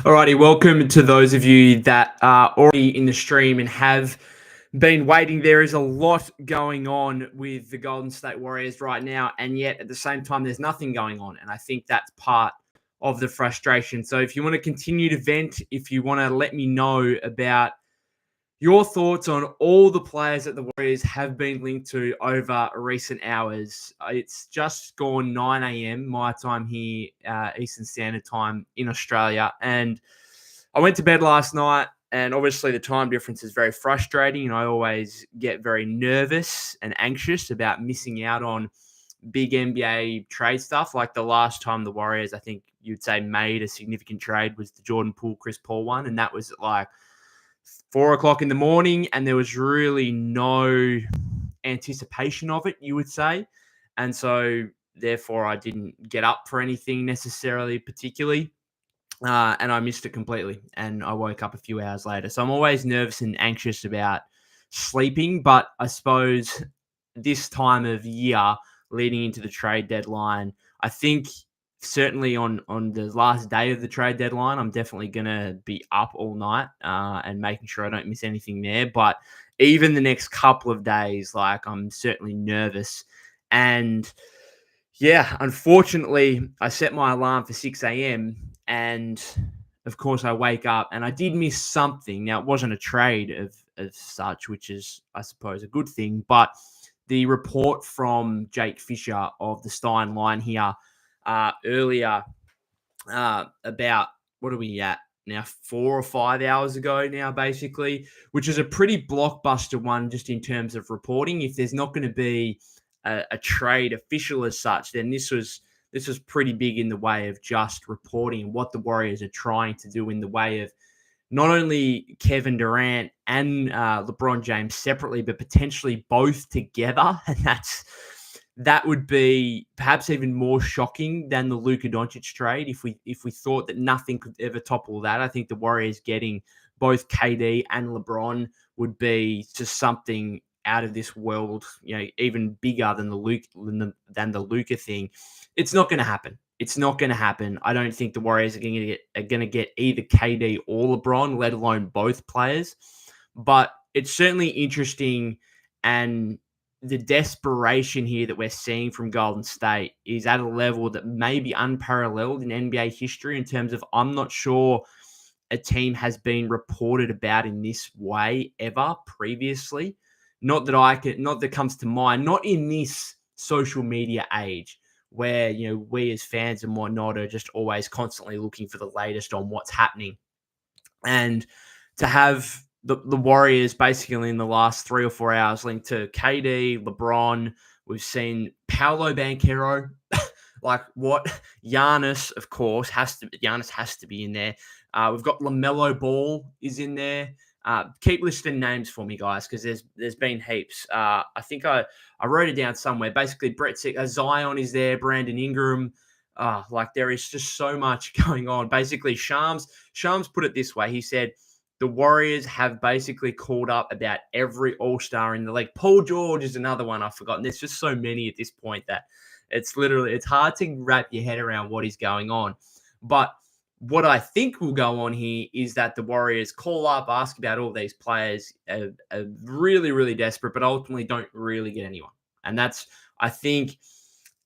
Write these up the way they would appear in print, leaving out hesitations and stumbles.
Alrighty, welcome to those of you that are already in the stream and have been waiting. There is a lot going on with the Golden State Warriors right now, and yet at the same time, there's nothing going on. And I think that's part of the frustration. So if you want to continue to vent, if you want to let me know about your thoughts on all the players that the Warriors have been linked to over recent hours. It's just gone 9 a.m. my time here, Eastern Standard Time in Australia. And I went to bed last night, and obviously the time difference is very frustrating. And I always get very nervous and anxious about missing out on big NBA trade stuff. Like the last time the Warriors, I think you'd say, made a significant trade was the Jordan Poole, Chris Paul one. And that was at like 4 o'clock in the morning, and there was really no anticipation of it, you would say. And so therefore I didn't get up for anything necessarily particularly. And I missed it completely. And I woke up a few hours later. So I'm always nervous and anxious about sleeping. But I suppose this time of year leading into the trade deadline, I think certainly on the last day of the trade deadline, I'm definitely going to be up all night and making sure I don't miss anything there. But even the next couple of days, like I'm certainly nervous. And yeah, unfortunately, I set my alarm for 6 a.m. and of course I wake up and I did miss something. Now, it wasn't a trade of such, which is, I suppose, a good thing. But the report from Jake Fisher of the Stein Line here earlier about, what are we at now, 4 or 5 hours ago now, basically, which is a pretty blockbuster one just in terms of reporting. If there's not going to be a trade official as such, then this was pretty big in the way of just reporting what the Warriors are trying to do in the way of not only Kevin Durant and LeBron James separately, but potentially both together. And that would be perhaps even more shocking than the Luka Doncic trade. If we thought that nothing could ever topple that, I think the Warriors getting both KD and LeBron would be just something out of this world, even bigger than the Luka thing. It's not going to happen. It's not going to happen. I don't think the Warriors are going to get either KD or LeBron, let alone both players. But it's certainly interesting, and the desperation here that we're seeing from Golden State is at a level that may be unparalleled in NBA history in terms of, I'm not sure a team has been reported about in this way ever previously. Not that comes to mind, not in this social media age where, we as fans and whatnot are just always constantly looking for the latest on what's happening. And to have the Warriors basically in the last 3 or 4 hours linked to KD, LeBron, we've seen Paolo Banchero, like what? Giannis, of course, has to be in there. We've got LaMelo Ball is in there. Keep listing names for me, guys, because there's been heaps. I think I wrote it down somewhere. Basically, Zion is there, Brandon Ingram. There is just so much going on. Basically, Shams put it this way. He said the Warriors have basically called up about every all-star in the league. Paul George is another one I've forgotten. There's just so many at this point that it's hard to wrap your head around what is going on. But what I think will go on here is that the Warriors call up, ask about all these players, are really, really desperate, but ultimately don't really get anyone. And that's, I think,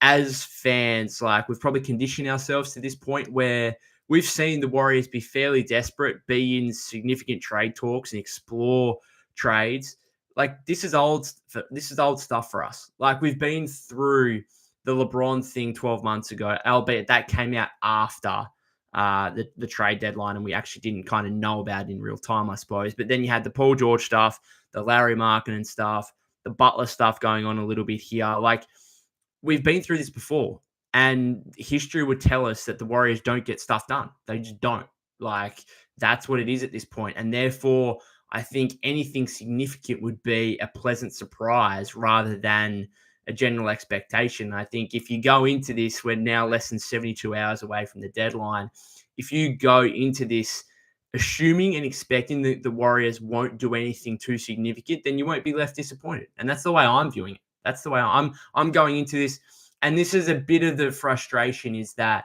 as fans, we've probably conditioned ourselves to this point where we've seen the Warriors be fairly desperate, be in significant trade talks and explore trades. This is old stuff for us. We've been through the LeBron thing 12 months ago, albeit that came out after the trade deadline, and we actually didn't kind of know about it in real time, I suppose. But then you had the Paul George stuff, the Larry Markkinen stuff, the Butler stuff going on a little bit here. We've been through this before, and history would tell us that the Warriors don't get stuff done. They just don't. That's what it is at this point. And therefore, I think anything significant would be a pleasant surprise rather than a general expectation. I think if you go into this, we're now less than 72 hours away from the deadline. If you go into this assuming and expecting that the Warriors won't do anything too significant, then you won't be left disappointed. And that's the way I'm viewing it. That's the way I'm going into this. And this is a bit of the frustration, is that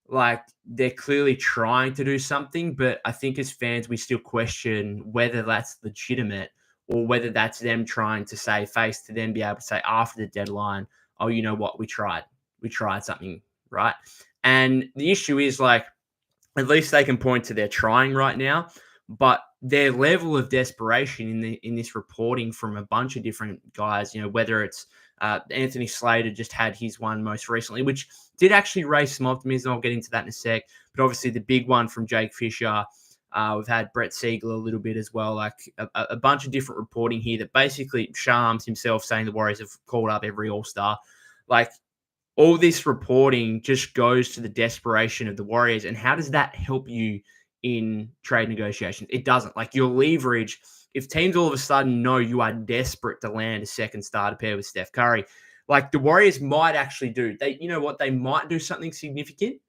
Like, they're clearly trying to do something, but I think as fans, we still question whether that's legitimate or whether that's them trying to save face to then be able to say after the deadline, oh, you know what, we tried. We tried something, right? And the issue is like, at least they can point to their trying right now, but their level of desperation in this reporting from a bunch of different guys, whether it's Anthony Slater just had his one most recently, which did actually raise some optimism. I'll get into that in a sec. But obviously the big one from Jake Fisher. We've had Brett Siegel a little bit as well, like a bunch of different reporting here that basically Shams himself saying the Warriors have called up every All-Star. Like, all this reporting just goes to the desperation of the Warriors. And how does that help you in trade negotiations? It doesn't. Like, your leverage, if teams all of a sudden know you are desperate to land a second starter pair with Steph Curry, like the Warriors might actually do. You know what? They might do something significant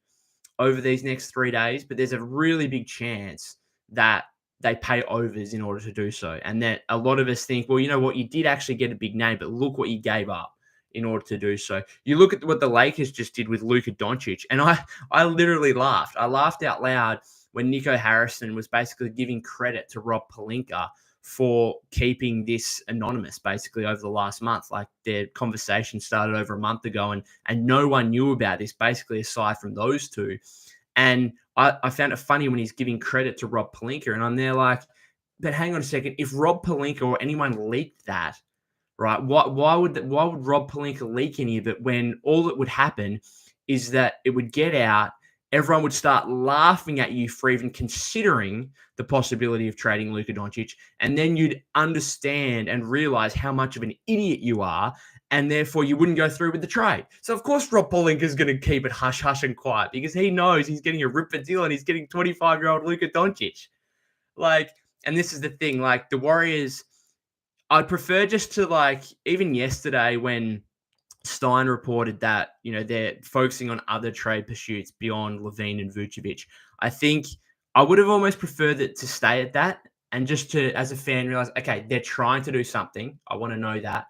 over these next 3 days, but there's a really big chance that they pay overs in order to do so. And that a lot of us think, well, you know what? You did actually get a big name, but look what you gave up in order to do so. You look at what the Lakers just did with Luka Doncic, and I literally laughed. I laughed out loud when Nico Harrison was basically giving credit to Rob Pelinka for keeping this anonymous basically over the last month. Like, their conversation started over a month ago, and no one knew about this basically aside from those two. And I found it funny when he's giving credit to Rob Pelinka, and I'm there like, but hang on a second. If Rob Pelinka or anyone leaked that, right? Why would Rob Pelinka leak any of it when all that would happen is that it would get out, everyone would start laughing at you for even considering the possibility of trading Luka Doncic, and then you'd understand and realize how much of an idiot you are, and therefore you wouldn't go through with the trade. So of course Rob Pelinka is going to keep it hush hush and quiet because he knows he's getting a ripper deal and he's getting 25-year-old Luka Doncic. Like, and this is the thing, like the Warriors, I'd prefer just to, like, even yesterday when Stein reported that, they're focusing on other trade pursuits beyond LaVine and Vucevic. I think I would have almost preferred it to stay at that and just to, as a fan, realize, okay, they're trying to do something. I want to know that.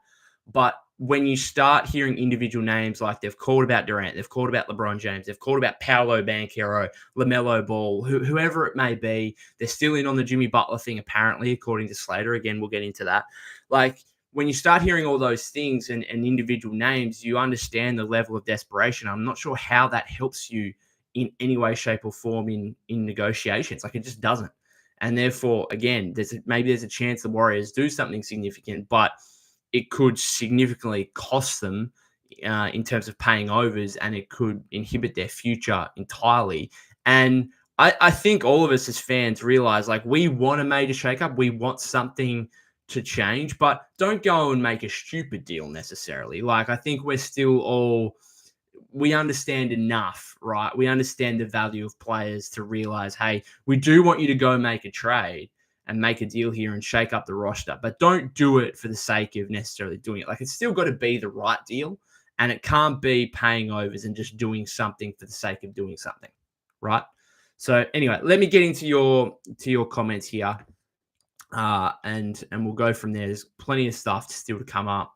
But when you start hearing individual names, like they've called about Durant, they've called about LeBron James, they've called about Paolo Banchero, LaMelo Ball, whoever it may be, they're still in on the Jimmy Butler thing, apparently, according to Slater. Again, we'll get into that. Like, when you start hearing all those things and individual names, you understand the level of desperation. I'm not sure how that helps you in any way, shape, or form in negotiations. Like, it just doesn't. And therefore, again, maybe there's a chance the Warriors do something significant, but it could significantly cost them in terms of paying overs, and it could inhibit their future entirely. And I think all of us as fans realize, like, we want a major shakeup. We want something to change, but don't go and make a stupid deal necessarily. Like, I think we're still all, we understand enough, right? We understand the value of players to realize, hey, we do want you to go make a trade and make a deal here and shake up the roster, but don't do it for the sake of necessarily doing it. Like, it's still got to be the right deal, and it can't be paying overs and just doing something for the sake of doing something, right? So anyway, let me get into your comments here. And we'll go from there. There's plenty of stuff still to come up.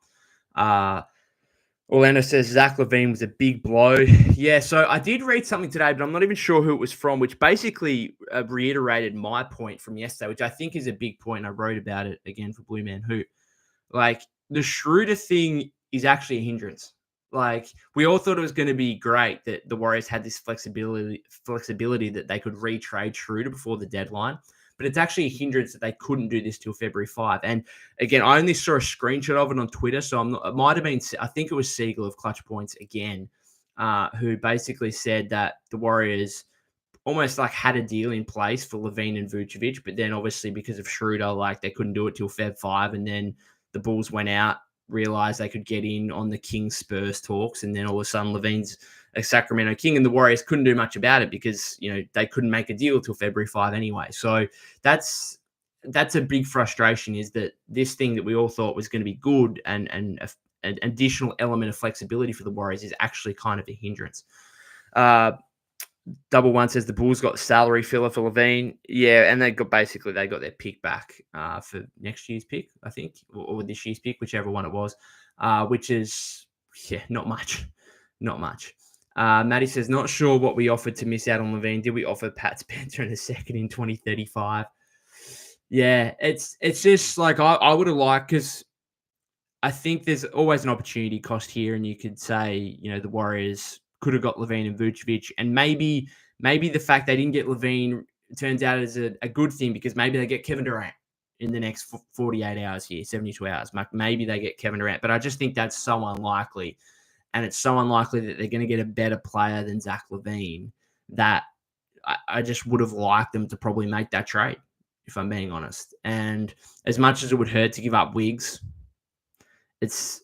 Orlando says Zach LaVine was a big blow. Yeah, so I did read something today, but I'm not even sure who it was from, which basically reiterated my point from yesterday, which I think is a big point. I wrote about it again for Blue Man Hoop. Like, the Schroeder thing is actually a hindrance. Like, we all thought it was going to be great that the Warriors had this flexibility that they could retrade Schroeder before the deadline. But it's actually a hindrance that they couldn't do this till February 5. And again, I only saw a screenshot of it on Twitter, so it might have been, I think it was Siegel of Clutch Points again, who basically said that the Warriors almost like had a deal in place for LaVine and Vucevic, but then obviously because of Schroeder, like, they couldn't do it till Feb 5, and then the Bulls went out, realized they could get in on the Kings Spurs talks, and then all of a sudden LaVine's a Sacramento King, and the Warriors couldn't do much about it because, they couldn't make a deal till February 5 anyway. So that's a big frustration, is that this thing that we all thought was going to be good and an additional element of flexibility for the Warriors is actually kind of a hindrance. Double One says the Bulls got salary filler for LaVine. Yeah, and they got their pick back for next year's pick, I think, or this year's pick, whichever one it was, which is, not much. Not much. Maddie says, not sure what we offered to miss out on LaVine. Did we offer Pat Spencer in a second in 2035? Yeah, it's just like I would have liked, because I think there's always an opportunity cost here, and you could say, the Warriors could have got LaVine and Vucevic, and maybe the fact they didn't get LaVine turns out as a good thing, because maybe they get Kevin Durant in the next 48 hours here, 72 hours. Maybe they get Kevin Durant, but I just think that's so unlikely, and it's so unlikely that they're going to get a better player than Zach LaVine, that I just would have liked them to probably make that trade, if I'm being honest. And as much as it would hurt to give up Wiggs, it's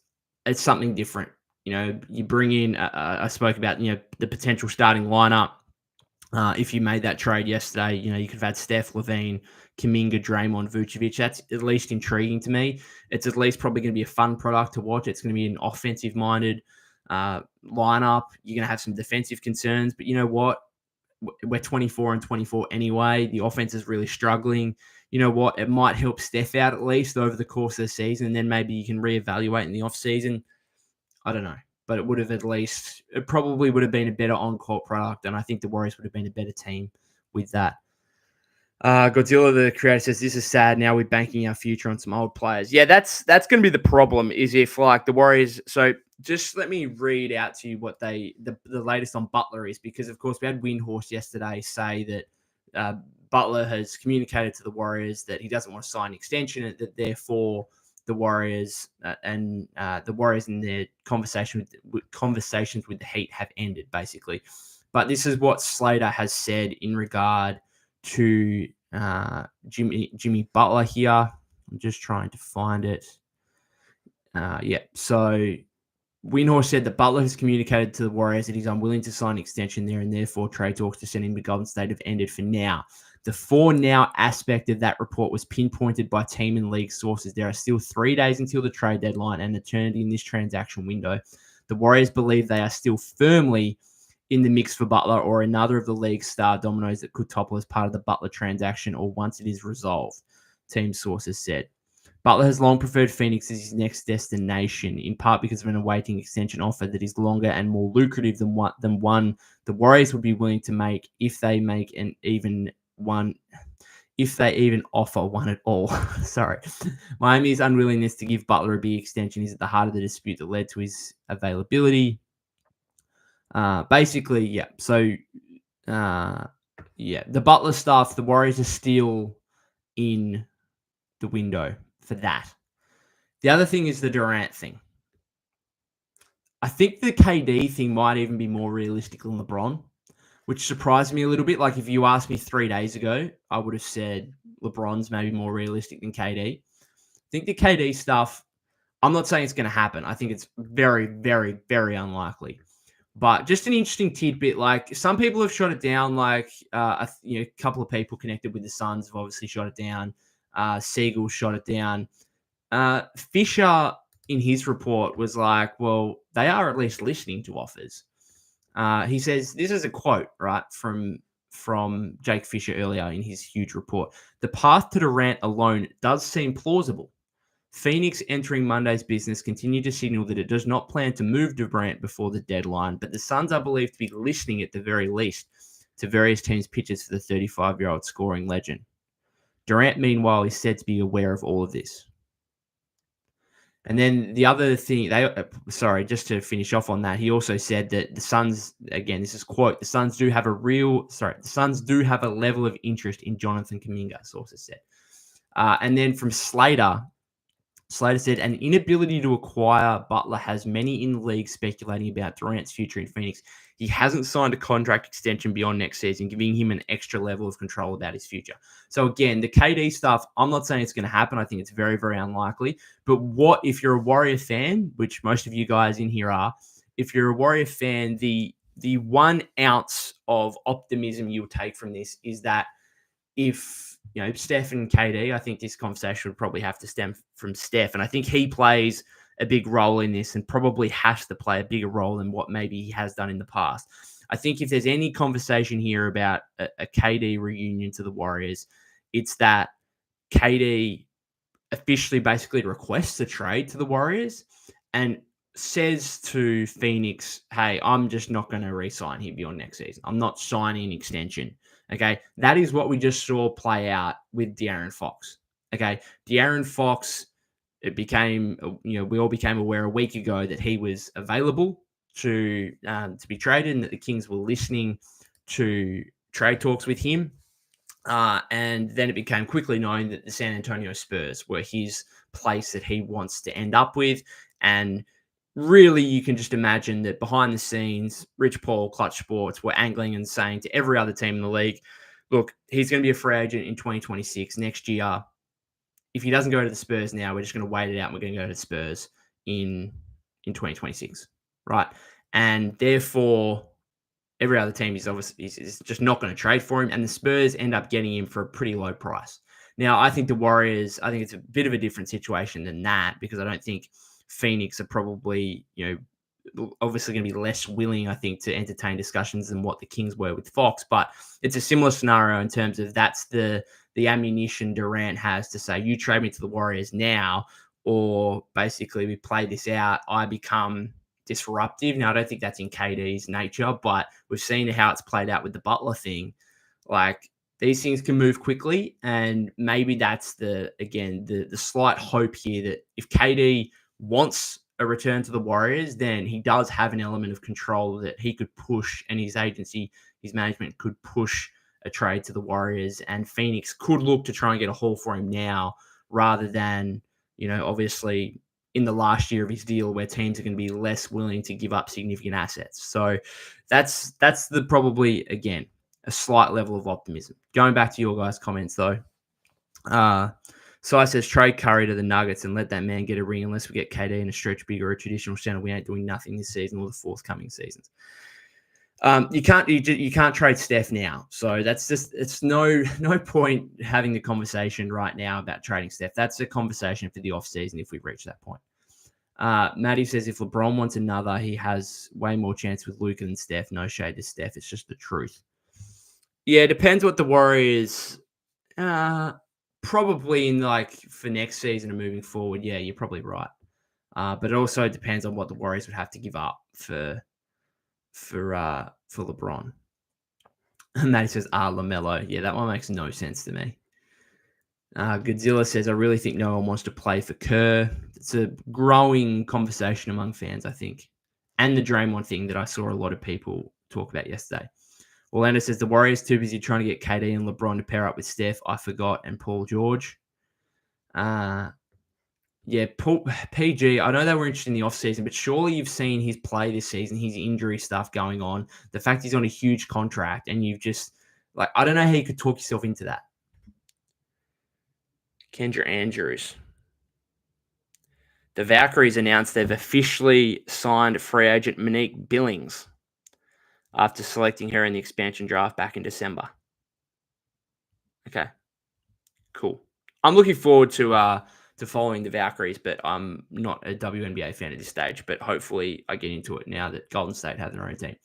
something different. You bring in, I spoke about, the potential starting lineup. If you made that trade yesterday, you could have had Steph, LaVine, Kuminga, Draymond, Vucevic. That's at least intriguing to me. It's at least probably going to be a fun product to watch. It's going to be an offensive-minded lineup. You're going to have some defensive concerns, but you know what? We're 24-24 anyway. The offense is really struggling. You know what? It might help Steph out at least over the course of the season, and then maybe you can reevaluate in the offseason. I don't know. But it probably would have been a better on-court product, and I think the Warriors would have been a better team with that. Godzilla, the creator, says, this is sad. Now we're banking our future on some old players. Yeah, that's going to be the problem, is if, like, the Warriors... So just let me read out to you what the latest on Butler is, because, of course, we had Windhorse yesterday say that Butler has communicated to the Warriors that he doesn't want to sign an extension, and that therefore the Warriors and the Warriors in their conversations with the Heat have ended, basically. But this is what Slater has said in regard to Jimmy Butler here. I'm just trying to find it. So Windhorse said that Butler has communicated to the Warriors that he's unwilling to sign an extension there, and therefore trade talks to send him to Golden State have ended for now. The for now aspect of that report was pinpointed by team and league sources. There are still 3 days until the trade deadline and eternity in this transaction window. The Warriors believe they are still firmly in the mix for Butler or another of the league's star dominoes that could topple as part of the Butler transaction or once it is resolved, team sources said. Butler has long preferred Phoenix as his next destination, in part because of an awaiting extension offer that is longer and more lucrative than one the Warriors would be willing to make if they even offer one at all. Sorry. Miami's unwillingness to give Butler a big extension is at the heart of the dispute that led to his availability. Basically, yeah. So, the Butler stuff, the Warriors are still in the window for that. The other thing is the Durant thing. I think the KD thing might even be more realistic than LeBron, which surprised me a little bit. Like, if you asked me 3 days ago, I would have said LeBron's maybe more realistic than KD. I think the KD stuff, I'm not saying it's going to happen. I think it's very, very, very unlikely. But just an interesting tidbit, like, some people have shot it down, like, a couple of people connected with the Suns have obviously shot it down. Siegel shot it down. Fisher, in his report, was like, well, they are at least listening to offers. He says, this is a quote, right, from Jake Fisher earlier in his huge report. The path to Durant alone does seem plausible. Phoenix entering Monday's business continued to signal that it does not plan to move Durant before the deadline, but the Suns are believed to be listening at the very least to various teams' pitches for the 35-year-old scoring legend. Durant, meanwhile, is said to be aware of all of this. And then the other thing, just to finish off on that, he also said that the Suns, again, this is quote, the Suns do have a level of interest in Jonathan Kuminga, sources said. And then from Slater said, an inability to acquire Butler has many in the league speculating about Durant's future in Phoenix. He hasn't signed a contract extension beyond next season, giving him an extra level of control about his future. So again, the KD stuff, I'm not saying it's going to happen. I think it's very, very unlikely. But what if you're a Warrior fan, which most of you guys in here are, if you're a Warrior fan, the 1 ounce of optimism you'll take from this is that if Steph and KD, I think this conversation would probably have to stem from Steph. And I think he plays a big role in this and probably has to play a bigger role than what maybe he has done in the past. I think if there's any conversation here about a KD reunion to the Warriors, it's that KD officially basically requests a trade to the Warriors. And says to Phoenix, hey, I'm just not going to re-sign him beyond next season. I'm not signing an extension. Okay. That is what we just saw play out with De'Aaron Fox. Okay. De'Aaron Fox, it became, we all became aware a week ago that he was available to be traded and that the Kings were listening to trade talks with him. And then it became quickly known that the San Antonio Spurs were his place that he wants to end up with. And really, you can just imagine that behind the scenes, Rich Paul, Clutch Sports were angling and saying to every other team in the league, look, he's going to be a free agent in 2026 next year. If he doesn't go to the Spurs now, we're just going to wait it out and we're going to go to the Spurs in 2026, right? And therefore, every other team is obviously is just not going to trade for him, and the Spurs end up getting him for a pretty low price. Now, I think the Warriors, I think it's a bit of a different situation than that because I don't think Phoenix are probably, obviously going to be less willing, I think, to entertain discussions than what the Kings were with Fox. But it's a similar scenario in terms of that's the ammunition Durant has to say, you trade me to the Warriors now, or basically we play this out. I become disruptive. Now, I don't think that's in KD's nature, but we've seen how it's played out with the Butler thing. Like, these things can move quickly, and maybe that's the slight hope here that if KD wants a return to the Warriors, then he does have an element of control that he could push, and his agency, his management could push a trade to the Warriors, and Phoenix could look to try and get a haul for him now rather than, obviously in the last year of his deal where teams are going to be less willing to give up significant assets. So that's the probably, again, a slight level of optimism. Going back to your guys' comments, though. Sai says, trade Curry to the Nuggets and let that man get a ring unless we get KD in a stretch big or a traditional center. We ain't doing nothing this season or the forthcoming seasons. You can't trade Steph now. So that's just, it's no point having the conversation right now about trading Steph. That's a conversation for the offseason if we reach that point. Maddie says if LeBron wants another, he has way more chance with Luka than Steph. No shade to Steph. It's just the truth. Yeah, it depends what the Warriors probably in for next season and moving forward. Yeah, you're probably right. But it also depends on what the Warriors would have to give up for LeBron. And Maddie says, LaMelo. Yeah, that one makes no sense to me. Godzilla says, I really think no one wants to play for Kerr. It's a growing conversation among fans, I think. And the Draymond thing that I saw a lot of people talk about yesterday. Orlando says, the Warriors too busy trying to get KD and LeBron to pair up with Steph. I forgot. And Paul George. PG, I know they were interested in the offseason, but surely you've seen his play this season, his injury stuff going on, the fact he's on a huge contract, and you've just, I don't know how you could talk yourself into that. Kendra Andrews. The Valkyries announced they've officially signed free agent Monique Billings after selecting her in the expansion draft back in December. Okay, cool. I'm looking forward to following the Valkyries, but I'm not a WNBA fan at this stage. But hopefully I get into it now that Golden State has their own team.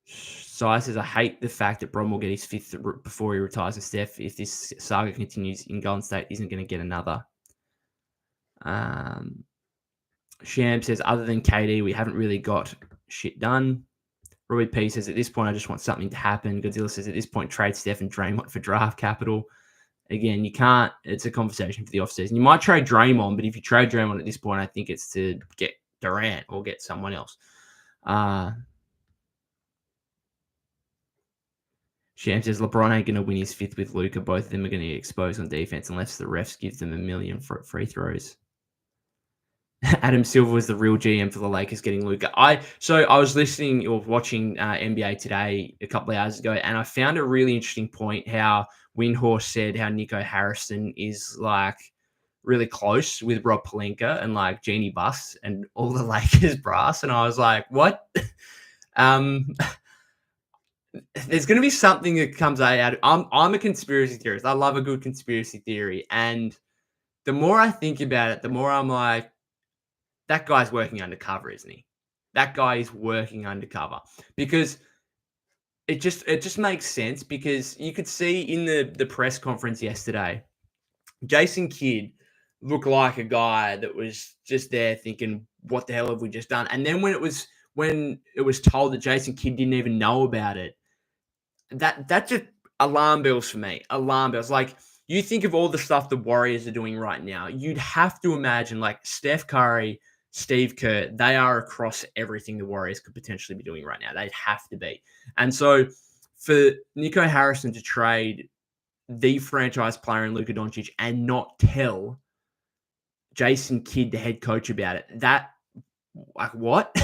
So I says, I hate the fact that Bron will get his fifth before he retires to Steph. If this saga continues in Golden State, isn't going to get another. Sham says, other than KD, we haven't really got shit done. Roy P says, at this point, I just want something to happen. Godzilla says, at this point, trade Steph and Draymond for draft capital. Again, you can't. It's a conversation for the offseason. You might trade Draymond, but if you trade Draymond at this point, I think it's to get Durant or get someone else. Sham says, LeBron ain't going to win his fifth with Luka. Both of them are going to get exposed on defense unless the refs give them 1 million for free throws. Adam Silver was the real GM for the Lakers getting Luka. I was listening or watching NBA Today a couple of hours ago, and I found a really interesting point how Windhorst said how Nico Harrison is really close with Rob Pelinka and Jeannie Buss and all the Lakers brass. And I was like, what? There's going to be something that comes out. I'm a conspiracy theorist. I love a good conspiracy theory. And the more I think about it, the more I'm like, that guy's working undercover, isn't he? That guy is working undercover because it just makes sense because you could see in the press conference yesterday, Jason Kidd look like a guy that was just there thinking, what the hell have we just done? And then when it was told that Jason Kidd didn't even know about it, that just alarm bells for me. Alarm bells. Like, you think of all the stuff the Warriors are doing right now, you'd have to imagine like Steph Curry, Steve Kerr, they are across everything the Warriors could potentially be doing right now. They'd have to be. And so for Nico Harrison to trade the franchise player in Luka Doncic and not tell Jason Kidd, the head coach, about it, that, like, what?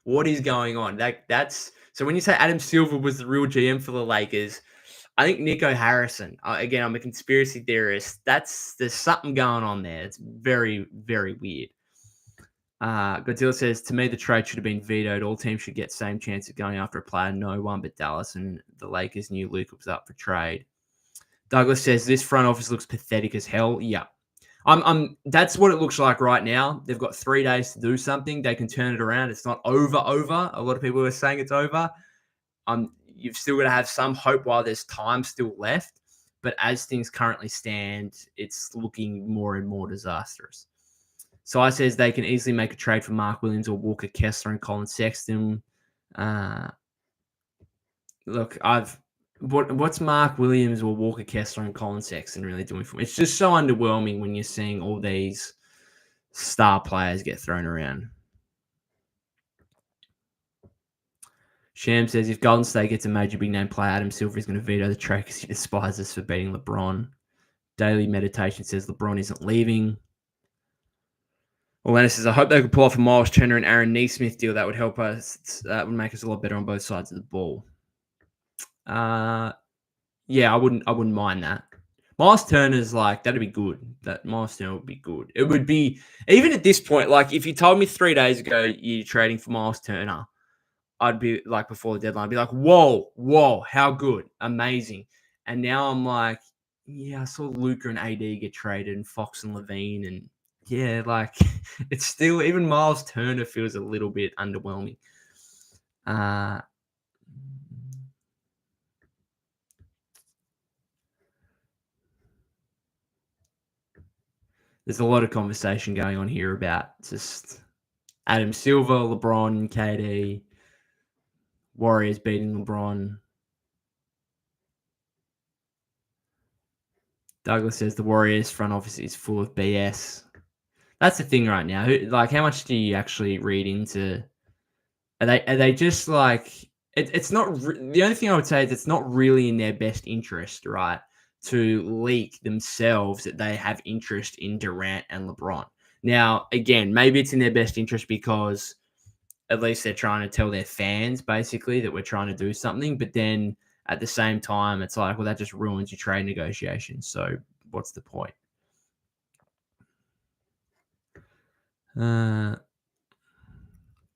What is going on? That's so when you say Adam Silver was the real GM for the Lakers, I think Nico Harrison, again, I'm a conspiracy theorist. There's something going on there. It's very, very weird. Godzilla says, to me, the trade should have been vetoed. All teams should get same chance of going after a player. No one but Dallas, and the Lakers knew Luka was up for trade. Douglas says, this front office looks pathetic as hell. Yeah. That's what it looks like right now. They've got 3 days to do something. They can turn it around. It's not over. A lot of people are saying it's over. You've still got to have some hope while there's time still left. But as things currently stand, it's looking more and more disastrous. So I says they can easily make a trade for Mark Williams or Walker Kessler and Colin Sexton. Look, what's Mark Williams or Walker Kessler and Colin Sexton really doing for me? It's just so underwhelming when you're seeing all these star players get thrown around. Sham says, if Golden State gets a major big name player, Adam Silver is going to veto the trade because he despises us for beating LeBron. Daily Meditation says LeBron isn't leaving. Elena says, I hope they could pull off a Miles Turner and Aaron Nesmith deal. That would help us. That would make us a lot better on both sides of the ball. Yeah, I wouldn't mind that. Miles Turner's like, that'd be good. That Miles Turner would be good. It would be, even at this point, like if you told me 3 days ago you're trading for Miles Turner, I'd be like, before the deadline, I'd be like, whoa, how good, amazing. And now I'm like, yeah, I saw Luka and AD get traded and Fox and LaVine, and yeah, like it's still, even Miles Turner feels a little bit underwhelming. There's a lot of conversation going on here about just Adam Silver, LeBron, KD, Warriors beating LeBron. Douglas says the Warriors front office is full of BS. That's the thing right now. Like, how much do you actually read into? Are they just like, it's not the only thing I would say is it's not really in their best interest, right, to leak themselves that they have interest in Durant and LeBron. Now, again, maybe it's in their best interest because at least they're trying to tell their fans basically that we're trying to do something. But then at the same time, it's like, well, that just ruins your trade negotiations. So what's the point?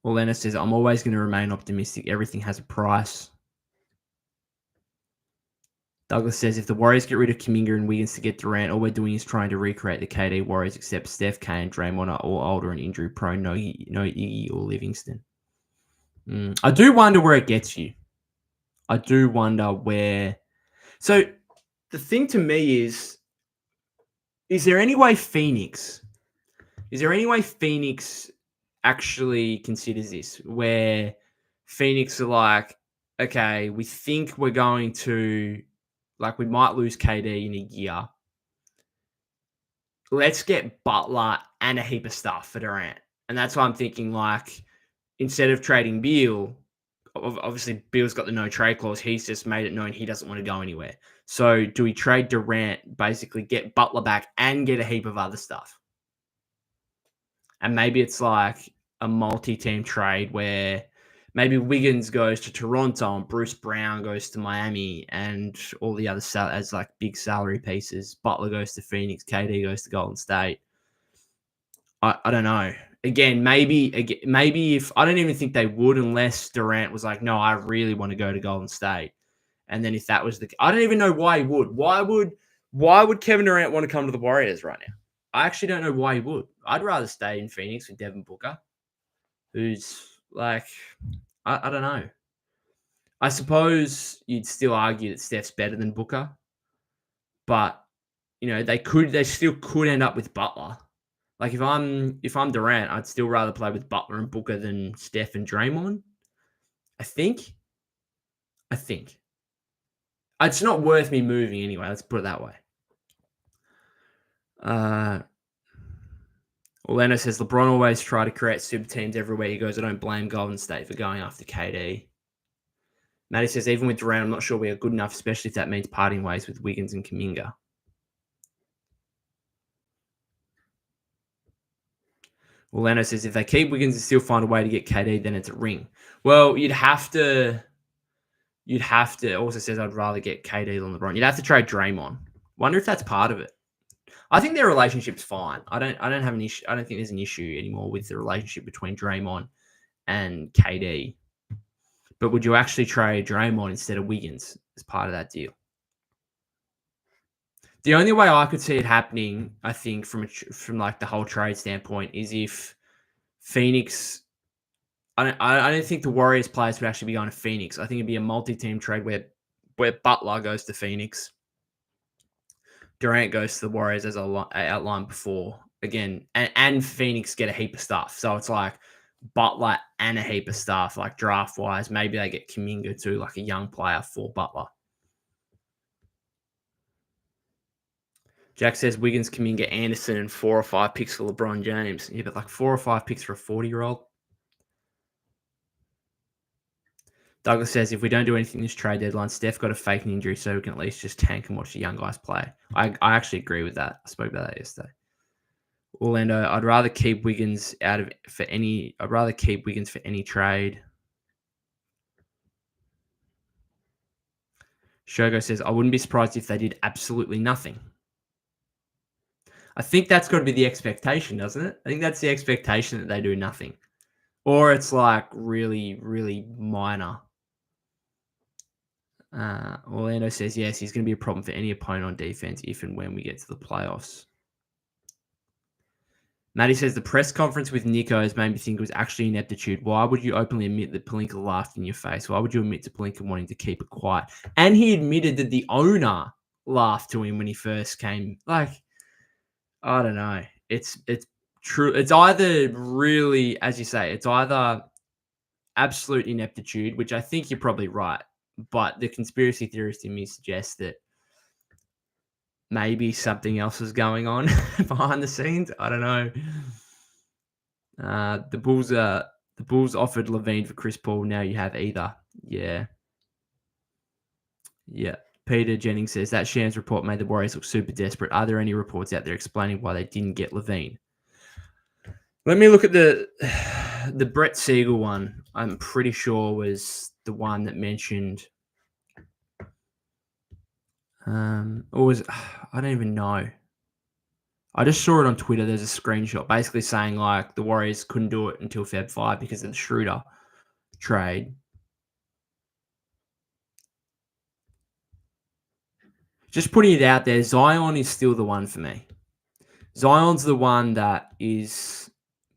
Elena says, I'm always going to remain optimistic. Everything has a price. Douglas says, if the Warriors get rid of Kuminga and Wiggins to get Durant, all we're doing is trying to recreate the KD Warriors, except Steph, Kane, Draymond are all older and injury prone. No Iggy or Livingston. I do wonder where it gets you. I do wonder where. So the thing to me is there any way Phoenix actually considers this, where Phoenix are like, okay, we think we're going to, like, we might lose KD in a year. Let's get Butler and a heap of stuff for Durant. And that's why I'm thinking, like, instead of trading Beal, obviously Beal's got the no trade clause. He's just made it known he doesn't want to go anywhere. So do we trade Durant, basically get Butler back and get a heap of other stuff? And maybe it's like a multi-team trade where maybe Wiggins goes to Toronto and Bruce Brown goes to Miami and all the other as like big salary pieces. Butler goes to Phoenix, KD goes to Golden State. I don't know. Again, maybe if I don't even think they would, unless Durant was like, no, I really want to go to Golden State. And then if that was I don't even know why he would. Why would Kevin Durant want to come to the Warriors right now? I actually don't know why he would. I'd rather stay in Phoenix with Devin Booker, who's like, I don't know. I suppose you'd still argue that Steph's better than Booker, but they still could end up with Butler. Like if I'm Durant, I'd still rather play with Butler and Booker than Steph and Draymond. I think. It's not worth me moving anyway. Let's put it that way. Orlando says LeBron always try to create super teams everywhere he goes. I don't blame Golden State for going after KD. Matty says even with Durant, I'm not sure we are good enough, especially if that means parting ways with Wiggins and Kuminga. Orlando says if they keep Wiggins and still find a way to get KD, then it's a ring. Well, you'd have to. Also says I'd rather get KD than LeBron. You'd have to trade Draymond. Wonder if that's part of it. I think their relationship's fine. I don't have an issue. I don't think there's an issue anymore with the relationship between Draymond and KD. But would you actually trade Draymond instead of Wiggins as part of that deal? The only way I could see it happening, I think, from like the whole trade standpoint, is if Phoenix. I don't think the Warriors players would actually be going to Phoenix. I think it'd be a multi-team trade where Butler goes to Phoenix, Durant goes to the Warriors, as I outlined before. Again, and Phoenix get a heap of stuff. So it's like Butler and a heap of stuff, like draft-wise. Maybe they get Kuminga too, like a young player for Butler. Jack says Wiggins, Kuminga, Anderson, and 4 or 5 picks for LeBron James. Yeah, but like 4 or 5 picks for a 40-year-old. Douglas says, if we don't do anything this trade deadline, Steph got a fake injury, so we can at least just tank and watch the young guys play. I actually agree with that. I spoke about that yesterday. Orlando, I'd rather keep Wiggins for any trade. Shogo says, I wouldn't be surprised if they did absolutely nothing. I think that's got to be the expectation, doesn't it? I think that's the expectation that they do nothing. Or it's like really, really minor. Orlando says, yes, he's going to be a problem for any opponent on defense if and when we get to the playoffs. Matty says, the press conference with Nico has made me think it was actually ineptitude. Why would you openly admit that Pelinka laughed in your face? Why would you admit to Pelinka wanting to keep it quiet? And he admitted that the owner laughed to him when he first came. Like, I don't know. It's true. It's either really, as you say, it's either absolute ineptitude, which I think you're probably right. But the conspiracy theorist in me suggests that maybe something else is going on behind the scenes. I don't know. The Bulls offered LaVine for Chris Paul. Now you have either. Yeah. Peter Jennings says that Shams report made the Warriors look super desperate. Are there any reports out there explaining why they didn't get LaVine? Let me look at the Brett Siegel one. I'm pretty sure was the one that mentioned. Or was I don't even know. I just saw it on Twitter. There's a screenshot basically saying like the Warriors couldn't do it until Feb 5 because of the Schroeder trade. Just putting it out there, Zion is still the one for me. Zion's the one that is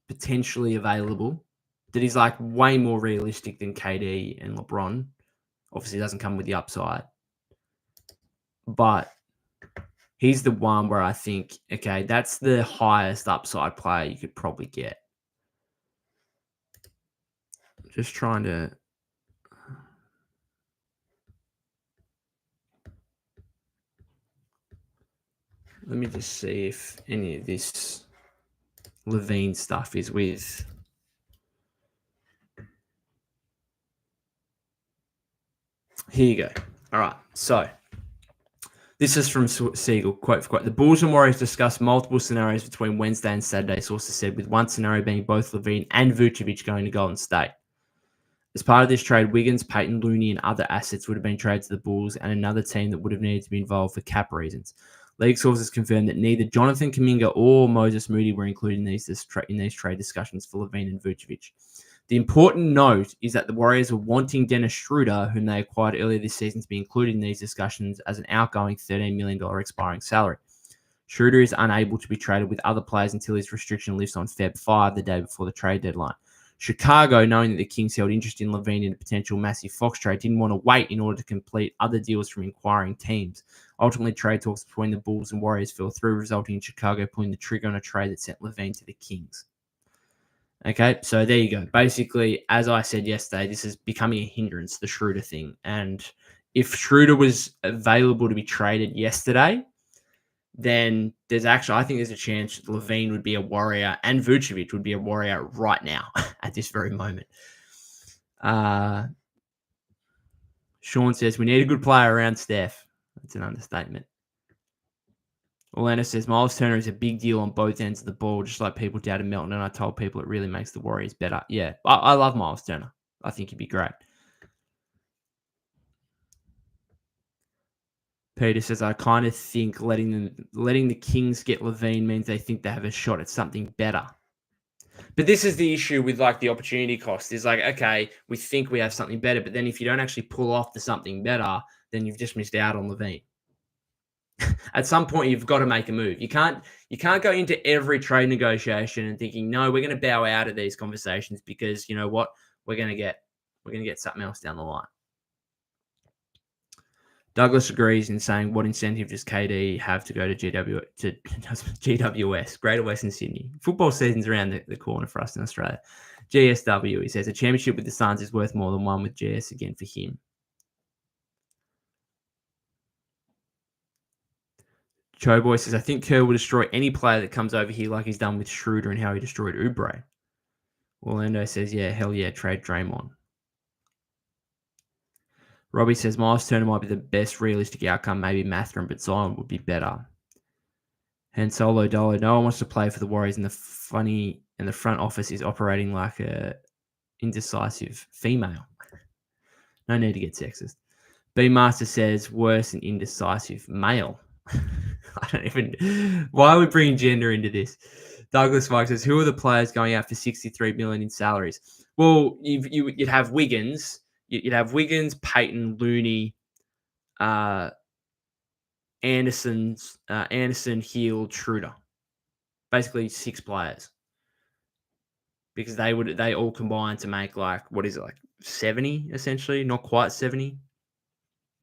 potentially available, that is like way more realistic than KD and LeBron. Obviously, doesn't come with the upside. But he's the one where I think, okay, that's the highest upside player you could probably get. Just trying to... Let me just see if any of this LaVine stuff is with... Here you go. All right, so... This is from Siegel, quote for quote. The Bulls and Warriors discussed multiple scenarios between Wednesday and Saturday, sources said, with one scenario being both LaVine and Vucevic going to Golden State. As part of this trade, Wiggins, Peyton, Looney, and other assets would have been traded to the Bulls and another team that would have needed to be involved for cap reasons. League sources confirmed that neither Jonathan Kuminga or Moses Moody were included in these trade discussions for LaVine and Vucevic. The important note is that the Warriors were wanting Dennis Schroeder, whom they acquired earlier this season, to be included in these discussions as an outgoing $13 million expiring salary. Schroeder is unable to be traded with other players until his restriction lifts on Feb 5, the day before the trade deadline. Chicago, knowing that the Kings held interest in LaVine in a potential massive Fox trade, didn't want to wait in order to complete other deals from inquiring teams. Ultimately, trade talks between the Bulls and Warriors fell through, resulting in Chicago pulling the trigger on a trade that sent LaVine to the Kings. Okay, so there you go. Basically, as I said yesterday, this is becoming a hindrance, the Schroeder thing. And if Schroeder was available to be traded yesterday, then I think there's a chance LaVine would be a Warrior and Vucevic would be a Warrior right now at this very moment. Sean says, we need a good player around Steph. That's an understatement. Orlando says, Miles Turner is a big deal on both ends of the ball, just like people doubted Melton, and I told people it really makes the Warriors better. Yeah, I love Miles Turner. I think he'd be great. Peter says, I kind of think letting the Kings get LaVine means they think they have a shot at something better. But this is the issue with like the opportunity cost is like, okay, we think we have something better, but then if you don't actually pull off the something better, then you've just missed out on LaVine. At some point, you've got to make a move. You can't go into every trade negotiation and thinking, no, we're going to bow out of these conversations because you know what, we're going to get something else down the line. Douglas agrees in saying, what incentive does KD have to go to GWS, Greater Western Sydney? Football season's around the corner for us in Australia. GSW, he says, a championship with the Suns is worth more than one with GS again for him. Choboy says, I think Kerr will destroy any player that comes over here like he's done with Schroeder and how he destroyed Oubre. Orlando says, yeah, hell yeah, trade Draymond. Robbie says, Miles Turner might be the best realistic outcome. Maybe Mathurin, but Zion would be better. And Solo Dolo, no one wants to play for the Warriors, and the front office is operating like a indecisive female. No need to get sexist. B Master says, worse than indecisive male. I don't even. Why are we bringing gender into this? Douglas Mike says, who are the players going out for $63 million in salaries? Well, you'd have Wiggins. You'd have Wiggins, Peyton, Looney, Anderson, Hield, Schroeder. Basically 6 players. Because they all combine to make like, what is it, like 70 essentially? Not quite 70.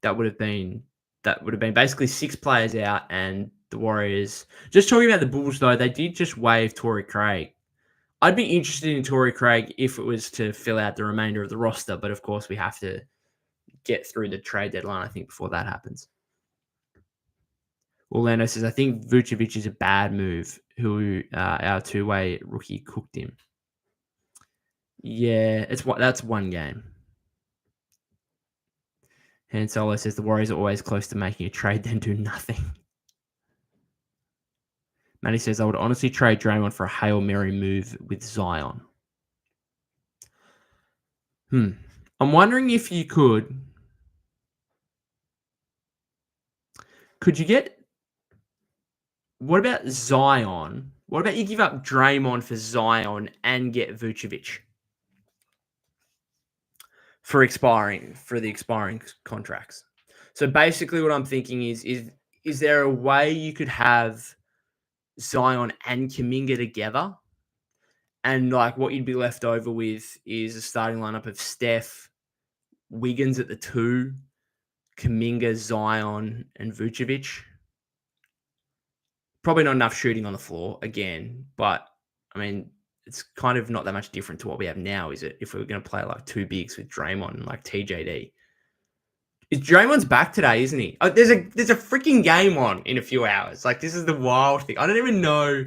That would have been basically 6 players out, and the Warriors. Just talking about the Bulls though, they did just waive Torrey Craig. I'd be interested in Torrey Craig if it was to fill out the remainder of the roster, but of course we have to get through the trade deadline, I think, before that happens. Orlando says, I think Vucevic is a bad move. Who our two-way rookie cooked him. Yeah, that's one game. Han Solo says the Warriors are always close to making a trade, then do nothing. Matty says, I would honestly trade Draymond for a Hail Mary move with Zion. I'm wondering if you could you get, what about Zion? What about you give up Draymond for Zion and get Vucevic for the expiring contracts? So basically what I'm thinking is there a way you could have Zion and Kuminga together? And like what you'd be left over with is a starting lineup of Steph, Wiggins at the 2, Kuminga, Zion, and Vucevic. Probably not enough shooting on the floor again, but I mean, it's kind of not that much different to what we have now, is it? If we were going to play like 2 bigs with Draymond and like TJD. Draymond's back today, isn't he? Oh, there's a freaking game on in a few hours. Like, this is the wild thing. I don't even know.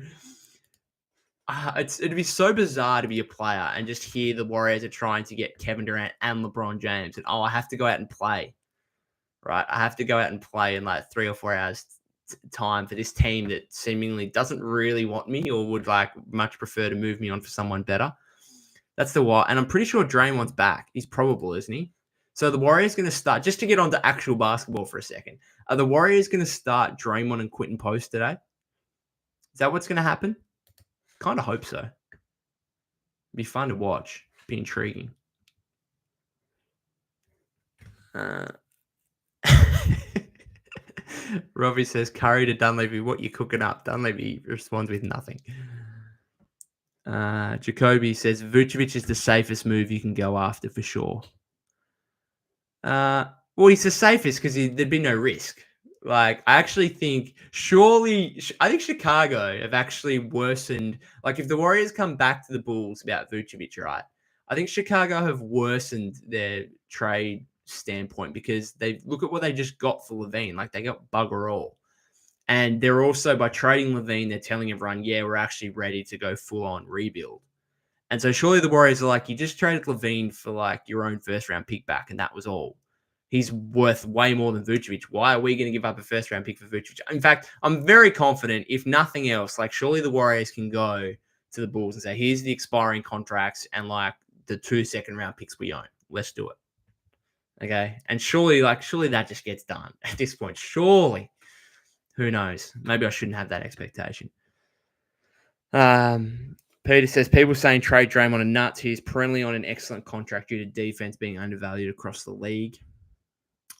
It'd be so bizarre to be a player and just hear the Warriors are trying to get Kevin Durant and LeBron James, and I have to go out and play. Right, I have to go out and play in like 3 or 4 hours time for this team that seemingly doesn't really want me or would like much prefer to move me on for someone better. That's the why. And I'm pretty sure Draymond's back. He's probable, isn't he? So the Warriors going to start, just to get on to actual basketball for a second, are the Warriors going to start Draymond and Quentin Post today? Is that what's going to happen? Kind of hope so. It'd be fun to watch. Be intriguing. Robbie says, Curry to Dunleavy, what you cooking up? Dunleavy responds with nothing. Jacoby says Vucevic is the safest move you can go after for sure. Well, he's the safest because there'd be no risk. Like, I actually think I think Chicago have actually worsened. Like, if the Warriors come back to the Bulls about Vucevic, right? I think Chicago have worsened their trade standpoint because they look at what they just got for LaVine. Like, they got bugger all. And they're also, by trading LaVine, they're telling everyone, yeah, we're actually ready to go full on rebuild. And so surely the Warriors are like, you just traded LaVine for like your own first round pick back, and that was all. He's worth way more than Vucevic. Why are we going to give up a first round pick for Vucevic? In fact, I'm very confident, if nothing else, like surely the Warriors can go to the Bulls and say, here's the expiring contracts and like the 2 second round picks we own. Let's do it. Okay. And surely that just gets done at this point. Surely. Who knows? Maybe I shouldn't have that expectation. Peter says, people saying trade Draymond are nuts. He's perennially on an excellent contract due to defense being undervalued across the league.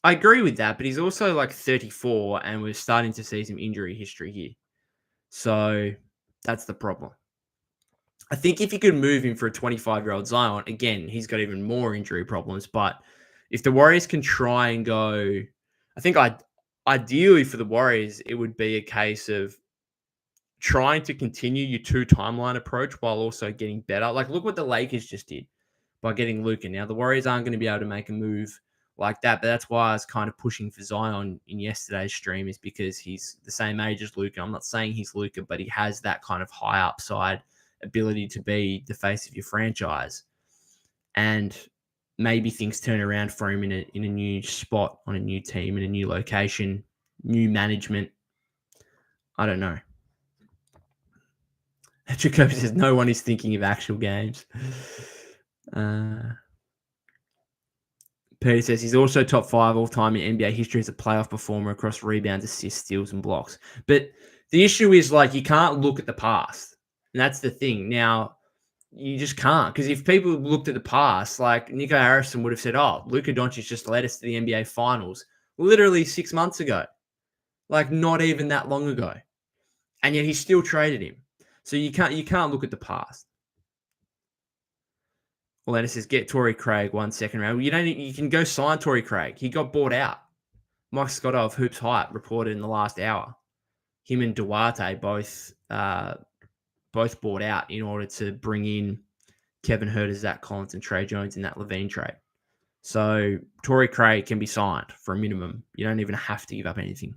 I agree with that, but he's also like 34 and we're starting to see some injury history here. So that's the problem. I think if you could move him for a 25-year-old Zion, again, he's got even more injury problems. But if the Warriors can try and go, I think ideally for the Warriors, it would be a case of trying to continue your 2 timeline approach while also getting better. Like, look what the Lakers just did by getting Luka. Now, the Warriors aren't going to be able to make a move like that, but that's why I was kind of pushing for Zion in yesterday's stream, is because he's the same age as Luka. I'm not saying he's Luka, but he has that kind of high upside ability to be the face of your franchise. And maybe things turn around for him in a new spot, on a new team, in a new location, new management. I don't know. Jacoby says no one is thinking of actual games. Peter says he's also top 5 all-time in NBA history as a playoff performer across rebounds, assists, steals, and blocks. But the issue is, like, you can't look at the past. And that's the thing. Now, you just can't. Because if people looked at the past, like Nico Harrison would have said, oh, Luka Doncic just led us to the NBA Finals literally 6 months ago. Like, not even that long ago. And yet he still traded him. So you can't look at the past. Well, says, get Torrey Craig 1 second round. You can go sign Torrey Craig. He got bought out. Mike Scott of Hoops Hype reported in the last hour. Him and Duarte both bought out in order to bring in Kevin Huerter, Zach Collins, and Trey Jones in that LaVine trade. So Torrey Craig can be signed for a minimum. You don't even have to give up anything.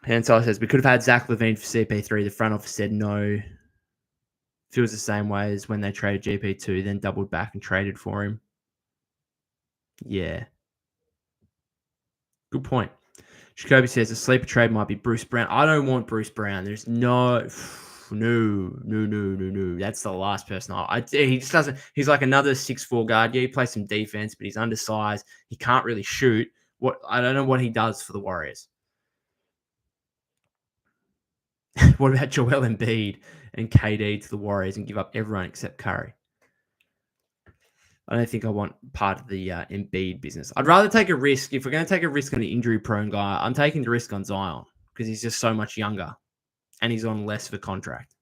Hansel says, we could have had Zach LaVine for CP3. The front office said no. Feels the same way as when they traded GP2, then doubled back and traded for him. Yeah. Good point. Jacoby says a sleeper trade might be Bruce Brown. I don't want Bruce Brown. There's no. That's the last person. He just doesn't. He's like another 6'4" guard. Yeah, he plays some defense, but he's undersized. He can't really shoot. I don't know what he does for the Warriors. What about Joel Embiid and KD to the Warriors and give up everyone except Curry? I don't think I want part of the Embiid business. I'd rather take a risk. If we're going to take a risk on an injury-prone guy, I'm taking the risk on Zion because he's just so much younger and he's on less of a contract.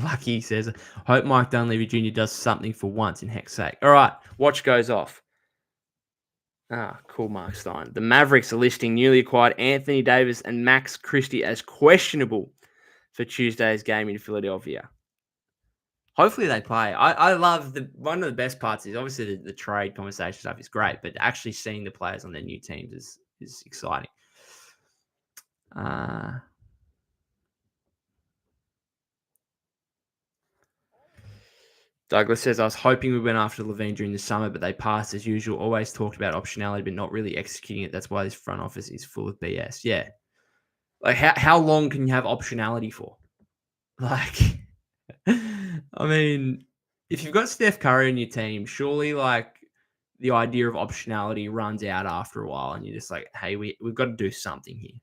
Lucky says, hope Mike Dunleavy Jr. does something for once in heck's sake. All right, watch goes off. Cool, Mark Stein. The Mavericks are listing newly acquired Anthony Davis and Max Christie as questionable for Tuesday's game in Philadelphia. Hopefully they play. I love one of the best parts is obviously the trade conversation stuff is great, but actually seeing the players on their new teams is exciting. Douglas says, I was hoping we went after LaVine during the summer, but they passed as usual. Always talked about optionality, but not really executing it. That's why this front office is full of BS. Yeah. Like, how long can you have optionality for? Like, I mean, if you've got Steph Curry on your team, surely, like, the idea of optionality runs out after a while, and you're just like, hey, we've got to do something here.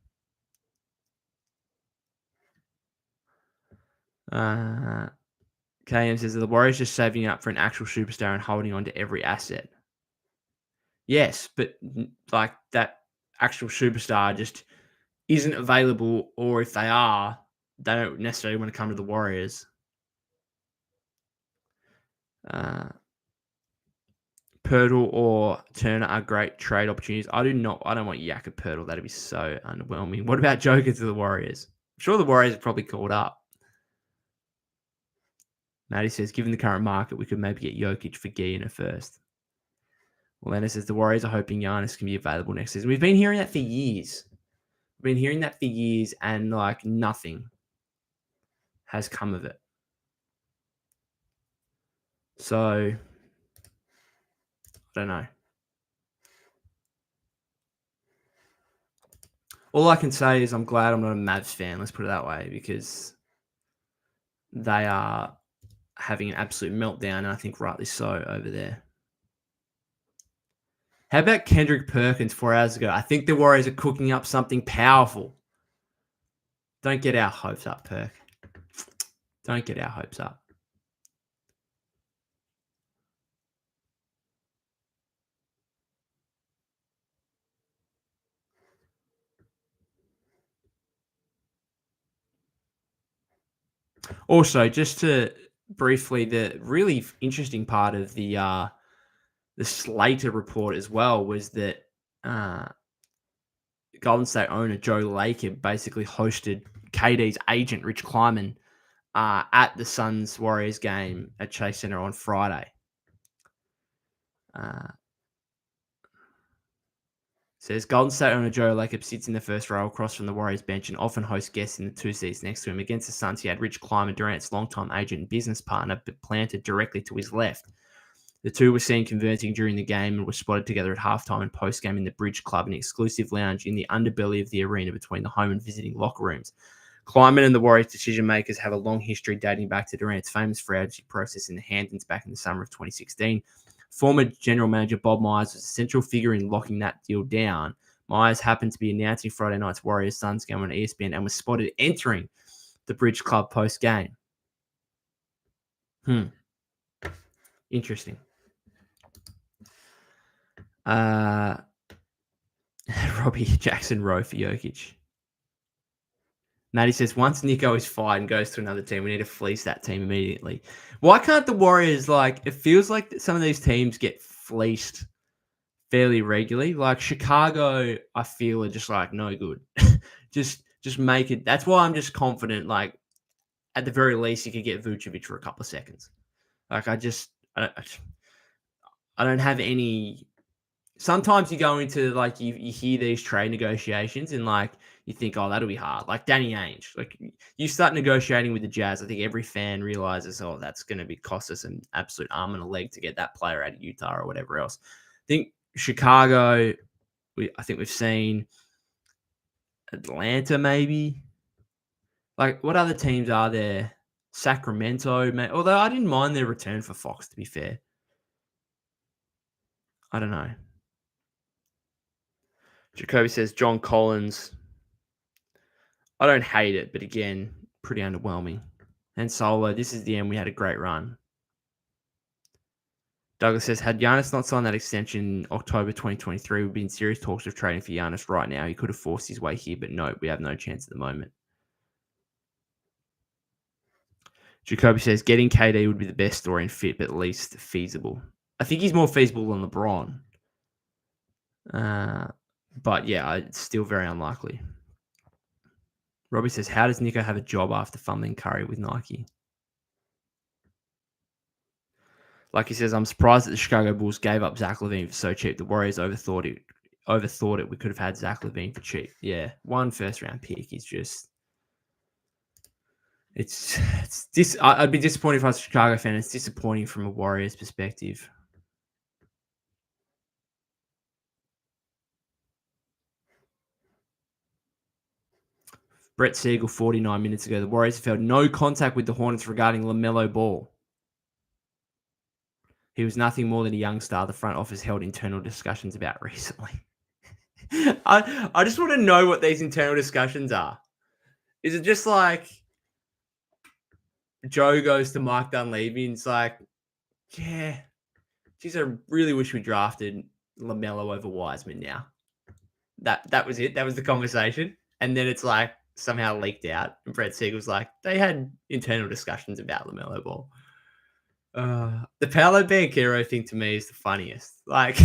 KM says the Warriors just saving up for an actual superstar and holding on to every asset. Yes, but like that actual superstar just isn't available, or if they are, they don't necessarily want to come to the Warriors. Uh, Pirtle or Turner are great trade opportunities. I don't want Yak or Pirtle. That'd be so underwhelming. What about Joker to the Warriors? I'm sure the Warriors are probably called up. Matty says, given the current market, we could maybe get Jokic for Gee in a first. Lena says the Warriors are hoping Giannis can be available next season. We've been hearing that for years. And like nothing has come of it. So, I don't know. All I can say is I'm glad I'm not a Mavs fan, let's put it that way, because they are having an absolute meltdown, and I think rightly so over there. How about Kendrick Perkins 4 hours ago? I think the Warriors are cooking up something powerful. Don't get our hopes up, Perk. Don't get our hopes up. Also, just to briefly, the really interesting part of the Slater report as well was that Golden State owner Joe Lacob basically hosted KD's agent Rich Kleiman at the Suns Warriors game at Chase Center on Friday. Says Golden State owner Joe Lacob sits in the first row across from the Warriors bench and often hosts guests in the two seats next to him. Against the Suns, he had Rich Kleiman, Durant's longtime agent and business partner, but planted directly to his left. The two were seen conversing during the game and were spotted together at halftime and postgame in the Bridge Club, an exclusive lounge in the underbelly of the arena between the home and visiting locker rooms. Kleiman and the Warriors decision makers have a long history dating back to Durant's famous free agency process in the Hamptons back in the summer of 2016. Former general manager Bob Myers was a central figure in locking that deal down. Myers happened to be announcing Friday night's Warriors-Suns game on ESPN and was spotted entering the Bridge Club post-game. Interesting. Robbie Jackson Rowe for Jokic. Matty says, once Nico is fired and goes to another team, we need to fleece that team immediately. Why can't the Warriors, it feels like some of these teams get fleeced fairly regularly. Like Chicago, I feel are just no good. just make it. That's why I'm just confident, at the very least, you could get Vucevic for a couple of seconds. I don't have any. Sometimes you go into you hear these trade negotiations and you think, oh, that'll be hard. Like Danny Ainge, you start negotiating with the Jazz. I think every fan realizes, oh, that's going to cost us an absolute arm and a leg to get that player out of Utah or whatever else. I think Chicago, I think we've seen Atlanta maybe. What other teams are there? Sacramento, although I didn't mind their return for Fox, to be fair. I don't know. Jacoby says John Collins. I don't hate it, but again, pretty underwhelming. And Solo, this is the end. We had a great run. Douglas says, had Giannis not signed that extension in October 2023, we'd be in serious talks of trading for Giannis right now. He could have forced his way here, but no, we have no chance at the moment. Jacoby says, getting KD would be the best story and fit, but at least feasible. I think he's more feasible than LeBron. But yeah, it's still very unlikely. Robbie says, how does Nico have a job after fumbling Curry with Nike? Like he says, I'm surprised that the Chicago Bulls gave up Zach LaVine for so cheap. The Warriors overthought it. We could have had Zach LaVine for cheap. Yeah, one first-round pick is just... I'd be disappointed if I was a Chicago fan. It's disappointing from a Warriors perspective. Brett Siegel, 49 minutes ago. The Warriors felt no contact with the Hornets regarding LaMelo Ball. He was nothing more than a young star the front office held internal discussions about recently. I just want to know what these internal discussions are. Is it just Joe goes to Mike Dunleavy and it's yeah, geez, I really wish we drafted LaMelo over Wiseman now. That was it. That was the conversation. And then it's like somehow leaked out. And Brett Siegel's like, they had internal discussions about LaMelo Ball. The Paolo Banchero thing to me is the funniest. Like,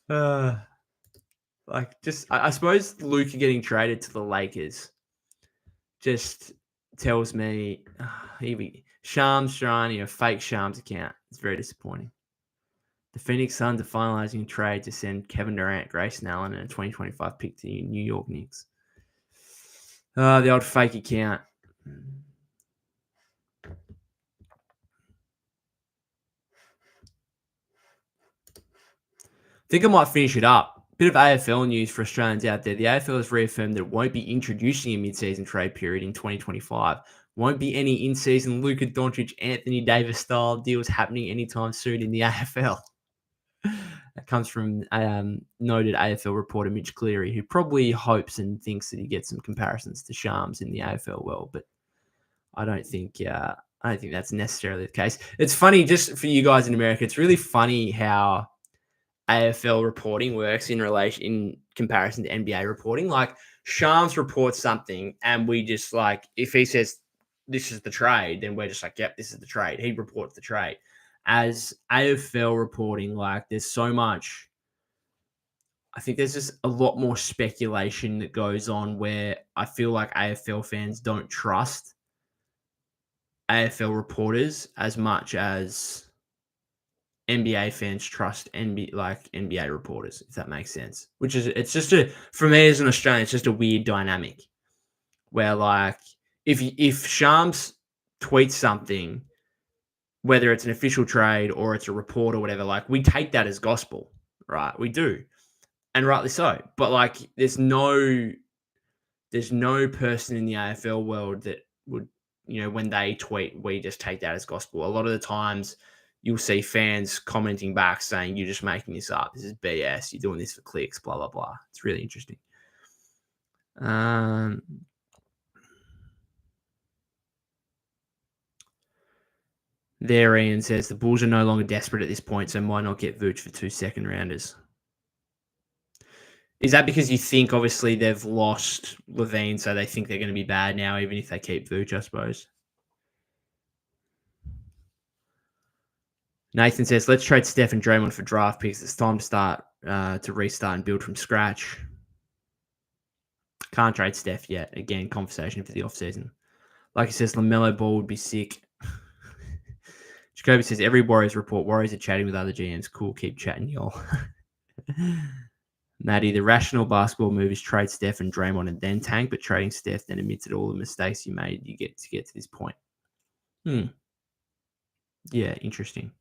uh, just I suppose Luka getting traded to the Lakers just tells me Shams trying a fake Shams account. It's very disappointing. The Phoenix Suns are finalizing a trade to send Kevin Durant, Grayson Allen, and a 2025 pick to the New York Knicks. The old fake account. I think I might finish it up. Bit of AFL news for Australians out there. The AFL has reaffirmed that it won't be introducing a mid-season trade period in 2025. Won't be any in-season Luka Doncic, Anthony Davis style deals happening anytime soon in the AFL. That comes from noted AFL reporter Mitch Cleary, who probably hopes and thinks that he gets some comparisons to Shams in the AFL world, but I don't think that's necessarily the case. It's funny, just for you guys in America, it's really funny how AFL reporting works in comparison to NBA reporting. Like Shams reports something, and we just like, if he says this is the trade, then we're just like, yep, this is the trade. He reports the trade. As AFL reporting, like there's so much. I think there's just a lot more speculation that goes on where I feel like AFL fans don't trust AFL reporters as much as NBA fans trust NBA reporters, if that makes sense. Which is, it's just for me as an Australian, it's just a weird dynamic where like if Shams tweets something, whether it's an official trade or it's a report or whatever, like we take that as gospel, right? We do, and rightly so. But like, there's no person in the AFL world that would, when they tweet, we just take that as gospel. A lot of the times you'll see fans commenting back saying, you're just making this up. This is BS. You're doing this for clicks, blah, blah, blah. It's really interesting. There, Ian says, the Bulls are no longer desperate at this point, so why not get Vooch for 2 second-rounders? Is that because you think, obviously, they've lost LaVine, so they think they're going to be bad now, even if they keep Vooch, I suppose? Nathan says, let's trade Steph and Draymond for draft picks. It's time to start to restart and build from scratch. Can't trade Steph yet. Again, conversation for the offseason. Like he says, LaMelo Ball would be sick. Jacoby says, every Warriors report, Warriors are chatting with other GMs. Cool, keep chatting, y'all. Maddie, the rational basketball move is trade Steph and Draymond and then tank, but trading Steph then admits that all the mistakes you made, you get to this point. Yeah, interesting.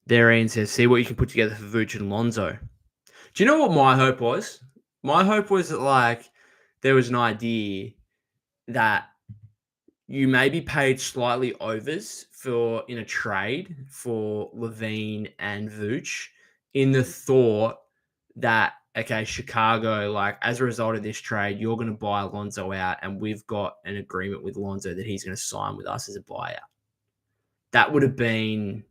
There, Ian says, see what you can put together for Vooch and Lonzo. Do you know what my hope was? My hope was that, like, there was an idea that you maybe paid slightly overs in a trade for LaVine and Vooch, in the thought that, okay, Chicago, like, as a result of this trade, you're going to buy Lonzo out, and we've got an agreement with Lonzo that he's going to sign with us as a buyout. That would have been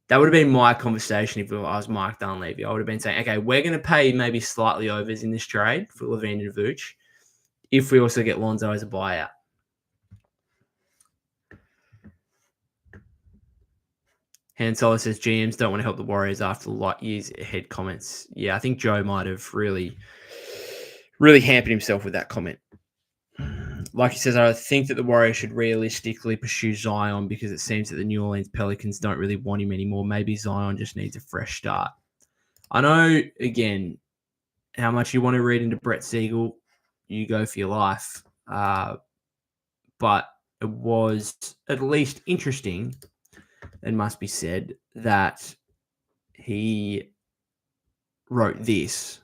my conversation if I was Mike Dunleavy. I would have been saying, okay, we're going to pay maybe slightly overs in this trade for LaVine and Vooch if we also get Lonzo as a buyout. Han Solo says GMs don't want to help the Warriors after the light years ahead comments. Yeah, I think Joe might have really, really hampered himself with that comment. Like he says, I think that the Warriors should realistically pursue Zion because it seems that the New Orleans Pelicans don't really want him anymore. Maybe Zion just needs a fresh start. I know, again, how much you want to read into Brett Siegel. You go for your life. But it was at least interesting, it must be said, that he wrote this.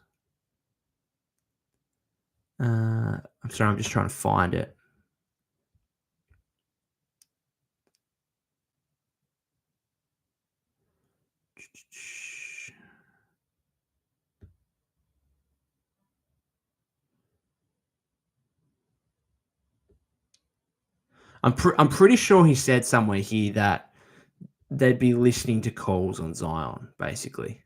I'm sorry, I'm just trying to find it. I'm pretty sure he said somewhere here that they'd be listening to calls on Zion, basically.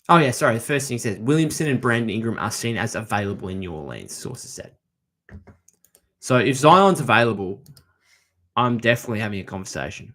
Oh, yeah, sorry. The first thing says Williamson and Brandon Ingram are seen as available in New Orleans, sources said. So if Zion's available, I'm definitely having a conversation.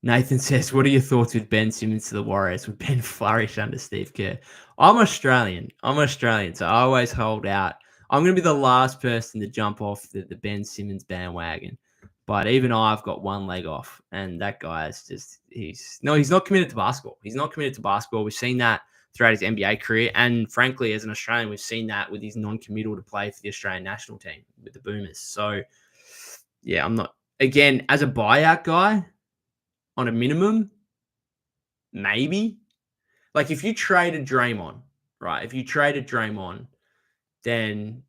Nathan says, what are your thoughts with Ben Simmons to the Warriors? Would Ben flourish under Steve Kerr? I'm Australian, so I always hold out. I'm going to be the last person to jump off the Ben Simmons bandwagon. But even I've got one leg off, and that guy is just, he's not committed to basketball. He's not committed to basketball. We've seen that throughout his NBA career. And frankly, as an Australian, we've seen that with his non-committal to play for the Australian national team with the Boomers. So, yeah, I'm not, again, as a buyout guy, on a minimum, maybe. Like if you traded Draymond, right? If you traded Draymond, then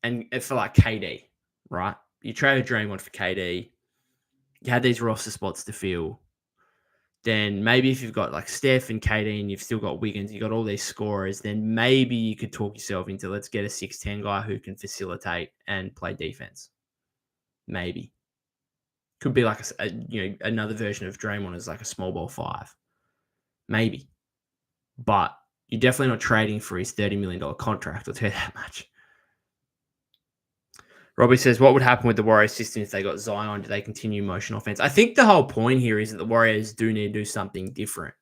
and for like KD, right? You traded Draymond for KD. You had these roster spots to fill. Then maybe if you've got like Steph and KD and you've still got Wiggins, you got all these scorers, then maybe you could talk yourself into let's get a 6'10" guy who can facilitate and play defense. Maybe. Could be like another version of Draymond as like a small ball 5. Maybe. But you're definitely not trading for his $30 million contract. I'll tell you that much. Robbie says, what would happen with the Warriors system if they got Zion? Do they continue motion offense? I think the whole point here is that the Warriors do need to do something different.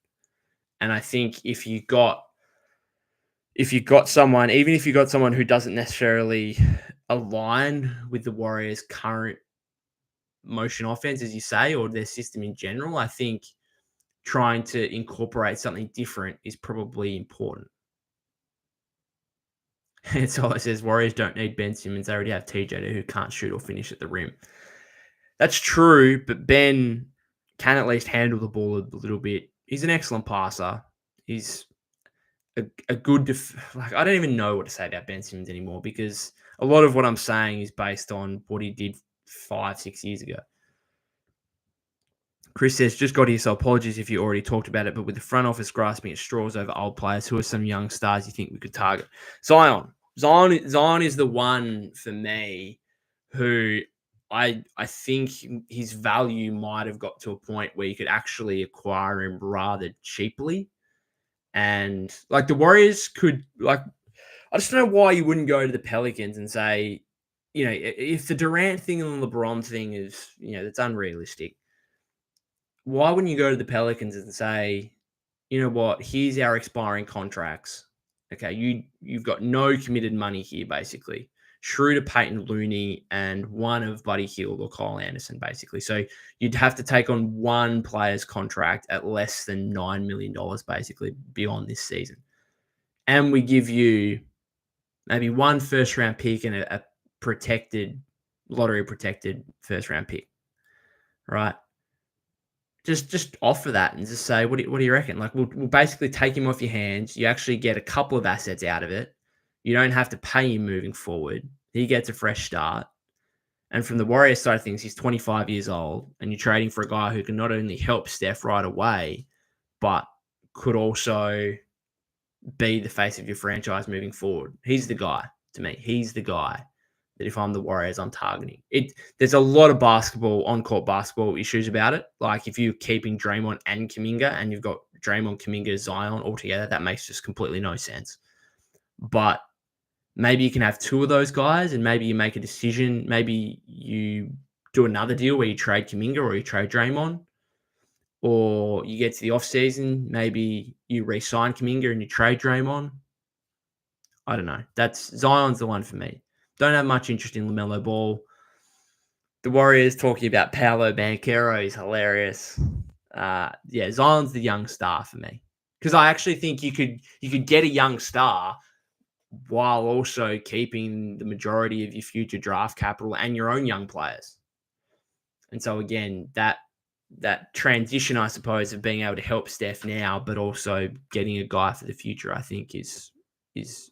And I think if you got someone, even if you got someone who doesn't necessarily align with the Warriors' current motion offense, as you say, or their system in general, I think trying to incorporate something different is probably important. And so it says Warriors don't need Ben Simmons. They already have TJ who can't shoot or finish at the rim. That's true, but Ben can at least handle the ball a little bit. He's an excellent passer. He's a good I don't even know what to say about Ben Simmons anymore because a lot of what I'm saying is based on what he did 5-6 years ago. Chris says, just got here, so apologies if you already talked about it, but with the front office grasping at straws over old players, who are some young stars you think we could target? Zion is the one for me who I think his value might have got to a point where you could actually acquire him rather cheaply. And like the Warriors could, like, I just don't know why you wouldn't go to the Pelicans and say, if the Durant thing and the LeBron thing is, that's unrealistic. Why wouldn't you go to the Pelicans and say, you know what, here's our expiring contracts. Okay, you've got no committed money here, basically. Schroeder, Peyton Looney, and one of Buddy Hield or Kyle Anderson, basically. So you'd have to take on one player's contract at less than $9 million, basically, beyond this season. And we give you maybe one first-round pick and a lottery-protected first-round pick, right? Just offer that and just say, what do you reckon? Like, we'll basically take him off your hands. You actually get a couple of assets out of it. You don't have to pay him moving forward. He gets a fresh start. And from the Warriors side of things, he's 25 years old, and you're trading for a guy who can not only help Steph right away, but could also be the face of your franchise moving forward. He's the guy to me. He's the guy that if I'm the Warriors, I'm targeting. There's a lot of on-court basketball issues about it. Like if you're keeping Draymond and Kuminga and you've got Draymond, Kuminga, Zion all together, that makes just completely no sense. But maybe you can have two of those guys and maybe you make a decision. Maybe you do another deal where you trade Kuminga or you trade Draymond. Or you get to the offseason, maybe you re-sign Kuminga and you trade Draymond. I don't know. Zion's the one for me. Don't have much interest in LaMelo Ball. The Warriors talking about Paolo Banchero is hilarious. Zion's the young star for me. Because I actually think you could get a young star while also keeping the majority of your future draft capital and your own young players. And so again, that transition, I suppose, of being able to help Steph now, but also getting a guy for the future, I think is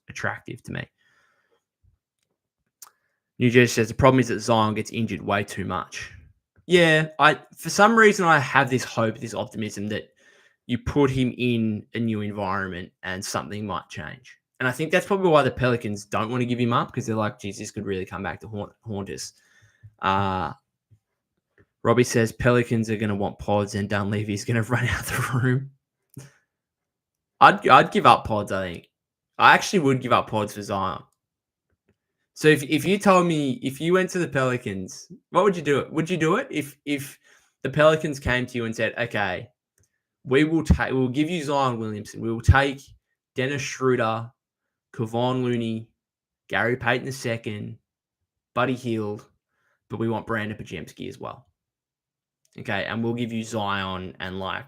attractive to me. New Jersey says the problem is that Zion gets injured way too much. Yeah, for some reason I have this hope, this optimism that you put him in a new environment and something might change. And I think that's probably why the Pelicans don't want to give him up, because they're like, geez, this could really come back to haunt us. Robbie says Pelicans are going to want pods and Dunleavy's going to run out the room. I'd give up pods, I think. I actually would give up pods for Zion. So if you told me if you went to the Pelicans, what would you do? Would you do it if the Pelicans came to you and said, "Okay, we'll give you Zion Williamson. We will take Dennis Schroeder, Kevon Looney, Gary Payton II, Buddy Hield, but we want Brandon Pajemski as well. Okay, and we'll give you Zion and like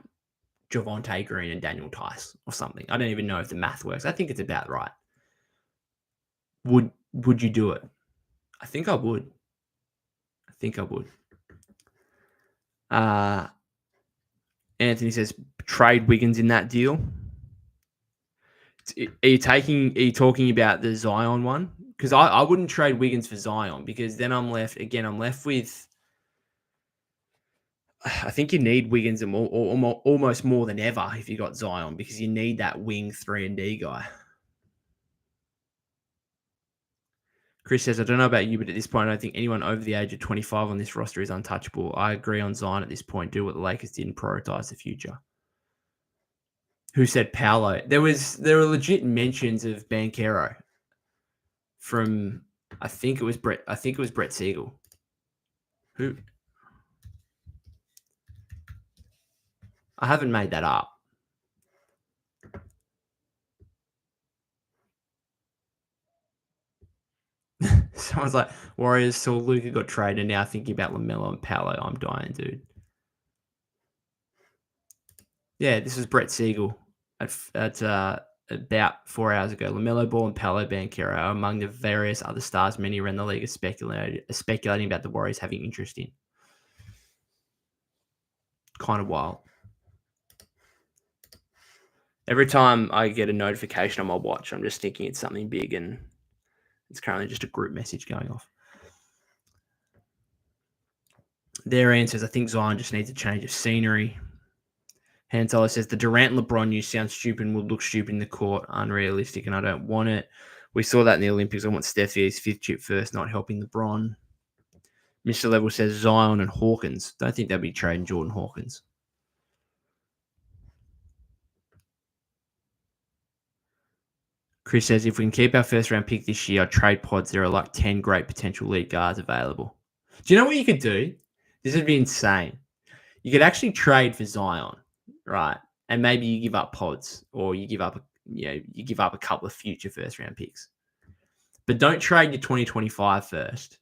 Javonte Green and Daniel Tice or something. I don't even know if the math works. I think it's about right. Would you do it? I think I would. Anthony says trade Wiggins in that deal. Are you talking about the Zion one? Because I wouldn't trade Wiggins for Zion because then I'm left with. I think you need Wiggins almost more than ever if you got Zion because you need that wing 3-and-D guy. Chris says, I don't know about you, but at this point, I don't think anyone over the age of 25 on this roster is untouchable. I agree on Zion at this point. Do what the Lakers did and prioritize the future. Who said Paolo? There were legit mentions of Banchero from I think it was Brett Siegel. Who? I haven't made that up. Someone's like, Warriors saw Luka got traded and now thinking about LaMelo and Paolo. I'm dying, dude. Yeah, this was Brett Siegel at about 4 hours ago. LaMelo Ball and Paolo Banchero are among the various other stars many around the league are speculating about the Warriors having interest in. Kind of wild. Every time I get a notification on my watch, I'm just thinking it's something big, and it's currently just a group message going off. Their answers, I think Zion just needs a change of scenery. Hantola says the Durant LeBron news sounds stupid and would look stupid in the court, unrealistic, and I don't want it. We saw that in the Olympics. I want Steph his fifth chip first, not helping LeBron. Mr. Level says Zion and Hawkins. Don't think they'll be trading Jordan Hawkins. Chris says, if we can keep our first round pick this year, trade pods, there are like 10 great potential league guards available. Do you know what you could do? This would be insane. You could actually trade for Zion, right? And maybe you give up pods or you give up a couple of future first round picks. But don't trade your 2025 first.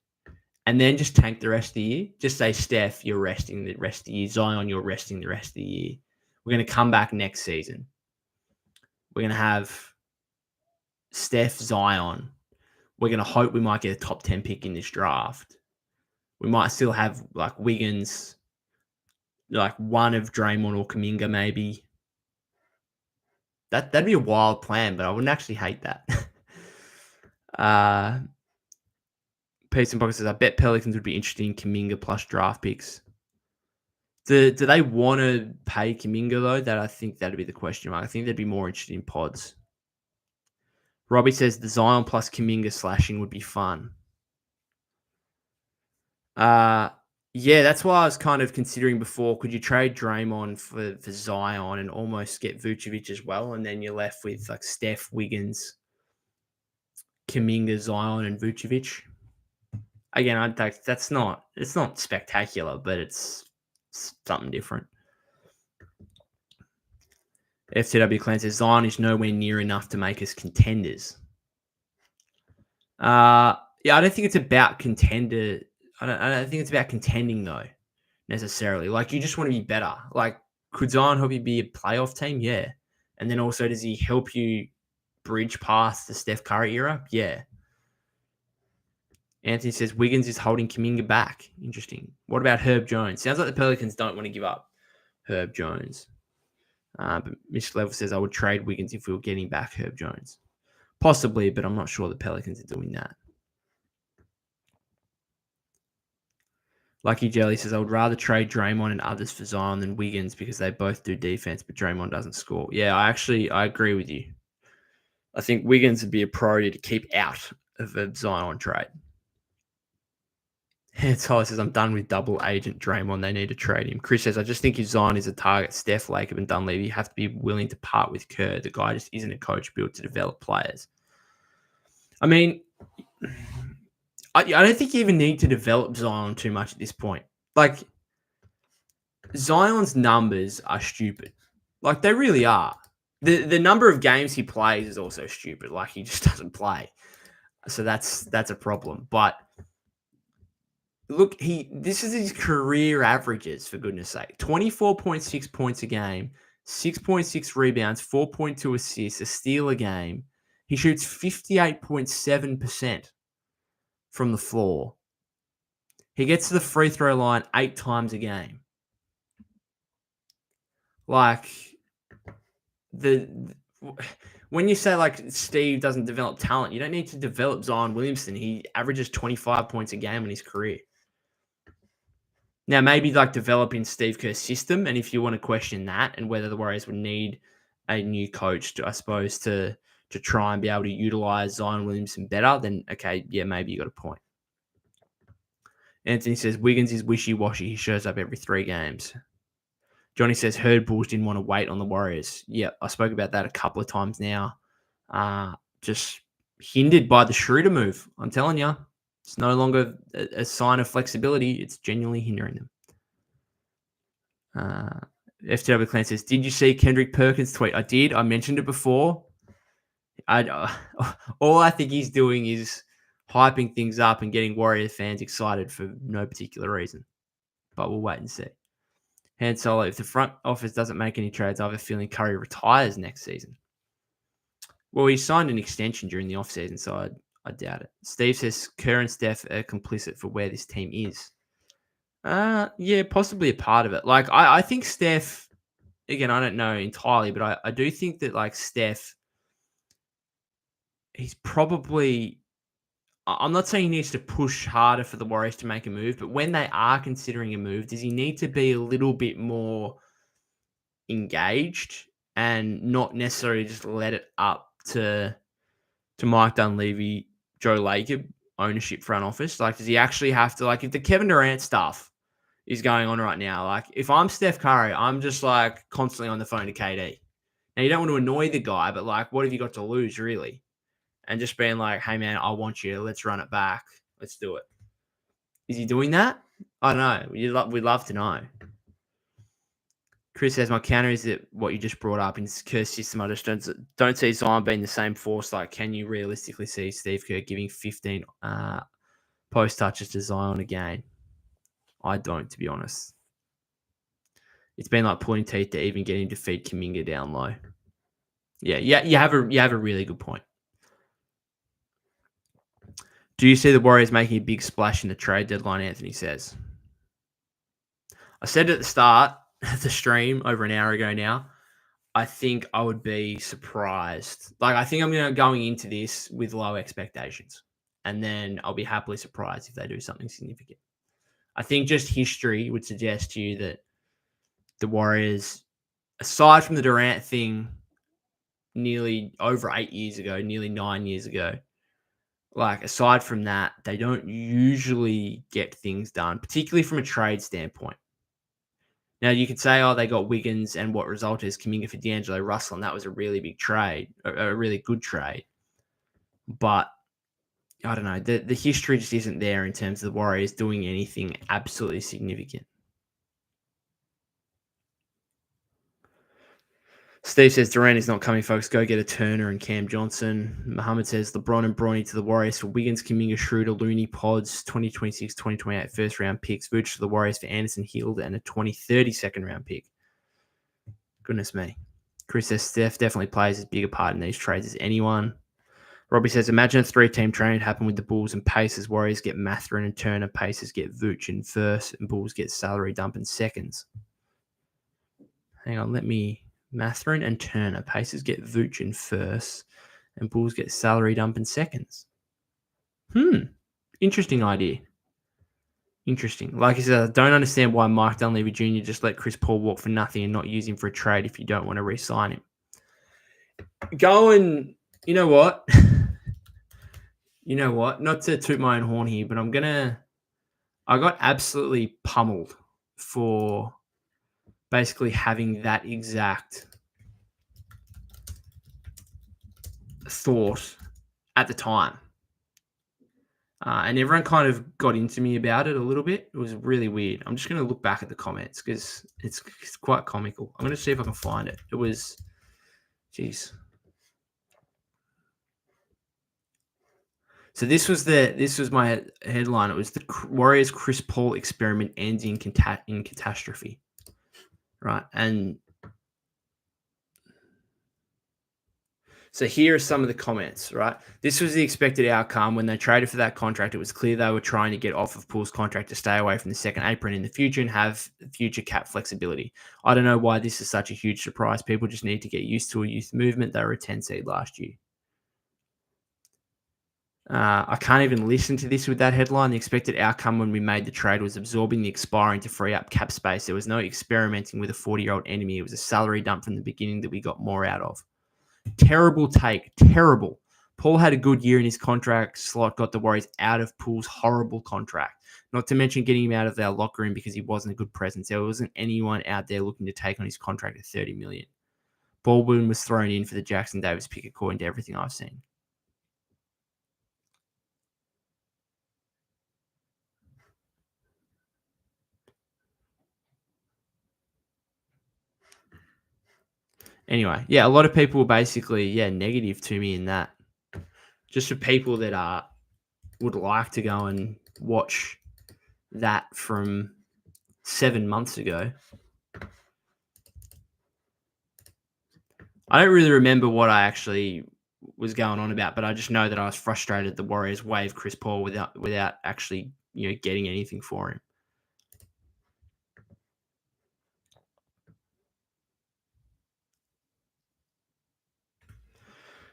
And then just tank the rest of the year. Just say, Steph, you're resting the rest of the year. Zion, you're resting the rest of the year. We're going to come back next season. We're going to have Steph, Zion. We're going to hope we might get a top 10 pick in this draft. We might still have like Wiggins, like one of Draymond or Kuminga maybe. That'd be a wild plan, but I wouldn't actually hate that. Peace and Pocket says, I bet Pelicans would be interested in Kuminga plus draft picks. Do they want to pay Kuminga, though? I think that'd be the question mark. I think they'd be more interested in pods. Robbie says the Zion plus Kuminga slashing would be fun. Yeah, that's why I was kind of considering before, could you trade Draymond for Zion and almost get Vucevic as well? And then you're left with like Steph, Wiggins, Kuminga, Zion, and Vucevic. Again, it's not spectacular, but it's something different. FTW Clan says Zion is nowhere near enough to make us contenders. Yeah, I don't think it's about contender. I don't think it's about contending though, necessarily. Like you just want to be better. Like could Zion help you be a playoff team? Yeah. And then also does he help you bridge past the Steph Curry era? Yeah. Anthony says Wiggins is holding Kuminga back. Interesting. What about Herb Jones? Sounds like the Pelicans don't want to give up Herb Jones. But Mitch Level says I would trade Wiggins if we were getting back Herb Jones. Possibly, but I'm not sure the Pelicans are doing that. Lucky Jelly says I would rather trade Draymond and others for Zion than Wiggins because they both do defense, but Draymond doesn't score. Yeah, I agree with you. I think Wiggins would be a priority to keep out of a Zion trade. Tyler says, I'm done with double agent Draymond. They need to trade him. Chris says, I just think if Zion is a target, Steph, Lacob, and Dunleavy have to be willing to part with Kerr. The guy just isn't a coach built to develop players. I mean, I don't think you even need to develop Zion too much at this point. Like, Zion's numbers are stupid. Like, they really are. The number of games he plays is also stupid. Like, he just doesn't play. So that's a problem. But look, this is his career averages, for goodness sake. 24.6 points a game, 6.6 rebounds, 4.2 assists, a steal a game. He shoots 58.7% from the floor. He gets to the free throw line 8 times a game. Like, when you say, like, Steve doesn't develop talent, you don't need to develop Zion Williamson. He averages 25 points a game in his career. Now, maybe like developing Steve Kerr's system, and if you want to question that and whether the Warriors would need a new coach, I suppose, to try and be able to utilize Zion Williamson better, then okay, yeah, maybe you got a point. Anthony says Wiggins is wishy-washy. He shows up every 3 games. Johnny says Herd Bulls didn't want to wait on the Warriors. Yeah, I spoke about that a couple of times now. Just hindered by the Schroeder move. I'm telling you. It's no longer a sign of flexibility. It's genuinely hindering them. FTW Clan says, did you see Kendrick Perkins' tweet? I did. I mentioned it before. All I think he's doing is hyping things up and getting Warrior fans excited for no particular reason. But we'll wait and see. Han Solo, if the front office doesn't make any trades, I have a feeling Curry retires next season. Well, he signed an extension during the offseason, so I doubt it. Steve says Kerr and Steph are complicit for where this team is. Yeah, possibly a part of it. Like, I think Steph, again, I don't know entirely, but I do think that, like, Steph, he's probably, I'm not saying he needs to push harder for the Warriors to make a move, but when they are considering a move, does he need to be a little bit more engaged and not necessarily just let it up to Mike Dunleavy, Joe Lacob, ownership, front office? Like, does he actually have to, like, if the Kevin Durant stuff is going on right now, like, if I'm Steph Curry, I'm just, like, constantly on the phone to KD. Now, you don't want to annoy the guy, but, like, what have you got to lose, really? And just being like, hey, man, I want you. Let's run it back. Let's do it. Is he doing that? I don't know. We'd love to know. Chris says, my counter is that what you just brought up in Kerr's system, I just don't see Zion being the same force. Like, can you realistically see Steve Kerr giving 15 post touches to Zion again? I don't, to be honest. It's been like pulling teeth to even get him to feed Kuminga down low. Yeah, you have a really good point. Do you see the Warriors making a big splash in the trade deadline, Anthony says? I said at the start of the stream over an hour ago now, I think I would be surprised. Like, I think I'm going into this with low expectations, and then I'll be happily surprised if they do something significant. I think just history would suggest to you that the Warriors, aside from the Durant thing nearly over 8 years ago, nearly 9 years ago, like, aside from that, they don't usually get things done, particularly from a trade standpoint. Now, you could say, oh, they got Wiggins, and what resulted is Kuminga for D'Angelo Russell, and that was a really big trade, a really good trade. But I don't know. The history just isn't there in terms of the Warriors doing anything absolutely significant. Steve says Durant is not coming, folks. Go get a Turner and Cam Johnson. Muhammad says LeBron and Bronny to the Warriors for Wiggins, Kuminga, Schroeder, Looney, Pods, 2026, 2028 first-round picks. Vooch to the Warriors for Anderson, Hield, and a 2030 second-round pick. Goodness me. Chris says Steph definitely plays as big a part in these trades as anyone. Robbie says, imagine a 3-team trade happen with the Bulls and Pacers. Warriors get Mathurin and Turner. Pacers get Vooch in first, and Bulls get salary dump in seconds. Hang on, Mathurin and Turner. Pacers get Vooch in first, and Bulls get salary dump in seconds. Interesting idea. Interesting. Like I said, I don't understand why Mike Dunleavy Jr. just let Chris Paul walk for nothing and not use him for a trade if you don't want to re-sign him. You know what? Not to toot my own horn here, but I'm gonna I got absolutely pummeled for basically having that exact thought at the time. And everyone kind of got into me about it a little bit. It was really weird. I'm just going to look back at the comments because it's quite comical. I'm going to see if I can find it. It was, geez. So this was my headline. It was the Warriors Chris Paul experiment ends in catastrophe, right? And so here are some of the comments, right? This was the expected outcome when they traded for that contract. It was clear they were trying to get off of Poole's contract to stay away from the second apron in the future and have future cap flexibility. I don't know why this is such a huge surprise. People just need to get used to a youth movement. They were a 10 seed last year. I can't even listen to this with that headline. The expected outcome when we made the trade was absorbing the expiring to free up cap space. There was no experimenting with a 40-year-old enemy. It was a salary dump from the beginning that we got more out of. Terrible take. Terrible. Paul had a good year in his contract slot, got the Warriors out of Poole's horrible contract. Not to mention getting him out of their locker room because he wasn't a good presence. There wasn't anyone out there looking to take on his contract at $30 million. Baldwin was thrown in for the Jackson Davis pick according to everything I've seen. Anyway, yeah, a lot of people were basically, negative to me in that. Just for people that would like to go and watch that from 7 months ago. I don't really remember what I actually was going on about, but I just know that I was frustrated the Warriors waived Chris Paul without actually, getting anything for him.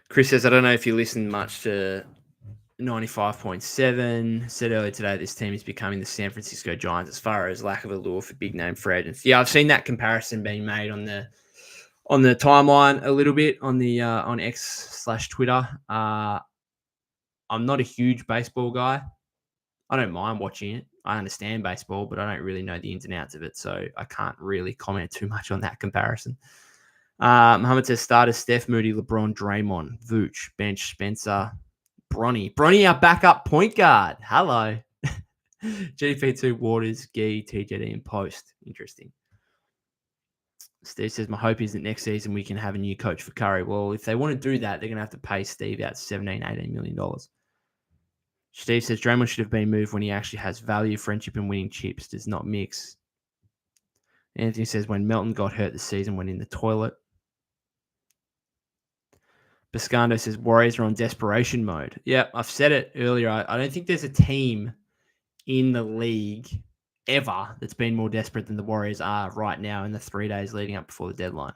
Chris says, I don't know if you listened much to 95.7. Said earlier today, this team is becoming the San Francisco Giants as far as lack of a lure for big name free agents. Yeah, I've seen that comparison being made on the timeline a little bit on the on X/Twitter. I'm not a huge baseball guy. I don't mind watching it. I understand baseball, but I don't really know the ins and outs of it, so I can't really comment too much on that comparison. Muhammad says starters Steph, Moody, LeBron, Draymond, Vooch, bench Spencer, Bronny, our backup point guard. Hello. GP2, Waters, Gee, TJD, and Post. Interesting. Steve says, my hope is that next season we can have a new coach for Curry. Well, if they want to do that, they're going to have to pay Steve out $17, $18 million. Steve says, Draymond should have been moved when he actually has value, friendship, and winning chips. Does not mix. Anthony says, when Melton got hurt, the season went in the toilet. Biscando says, Warriors are on desperation mode. Yeah, I've said it earlier. I don't think there's a team in the league ever that's been more desperate than the Warriors are right now in the 3 days leading up before the deadline.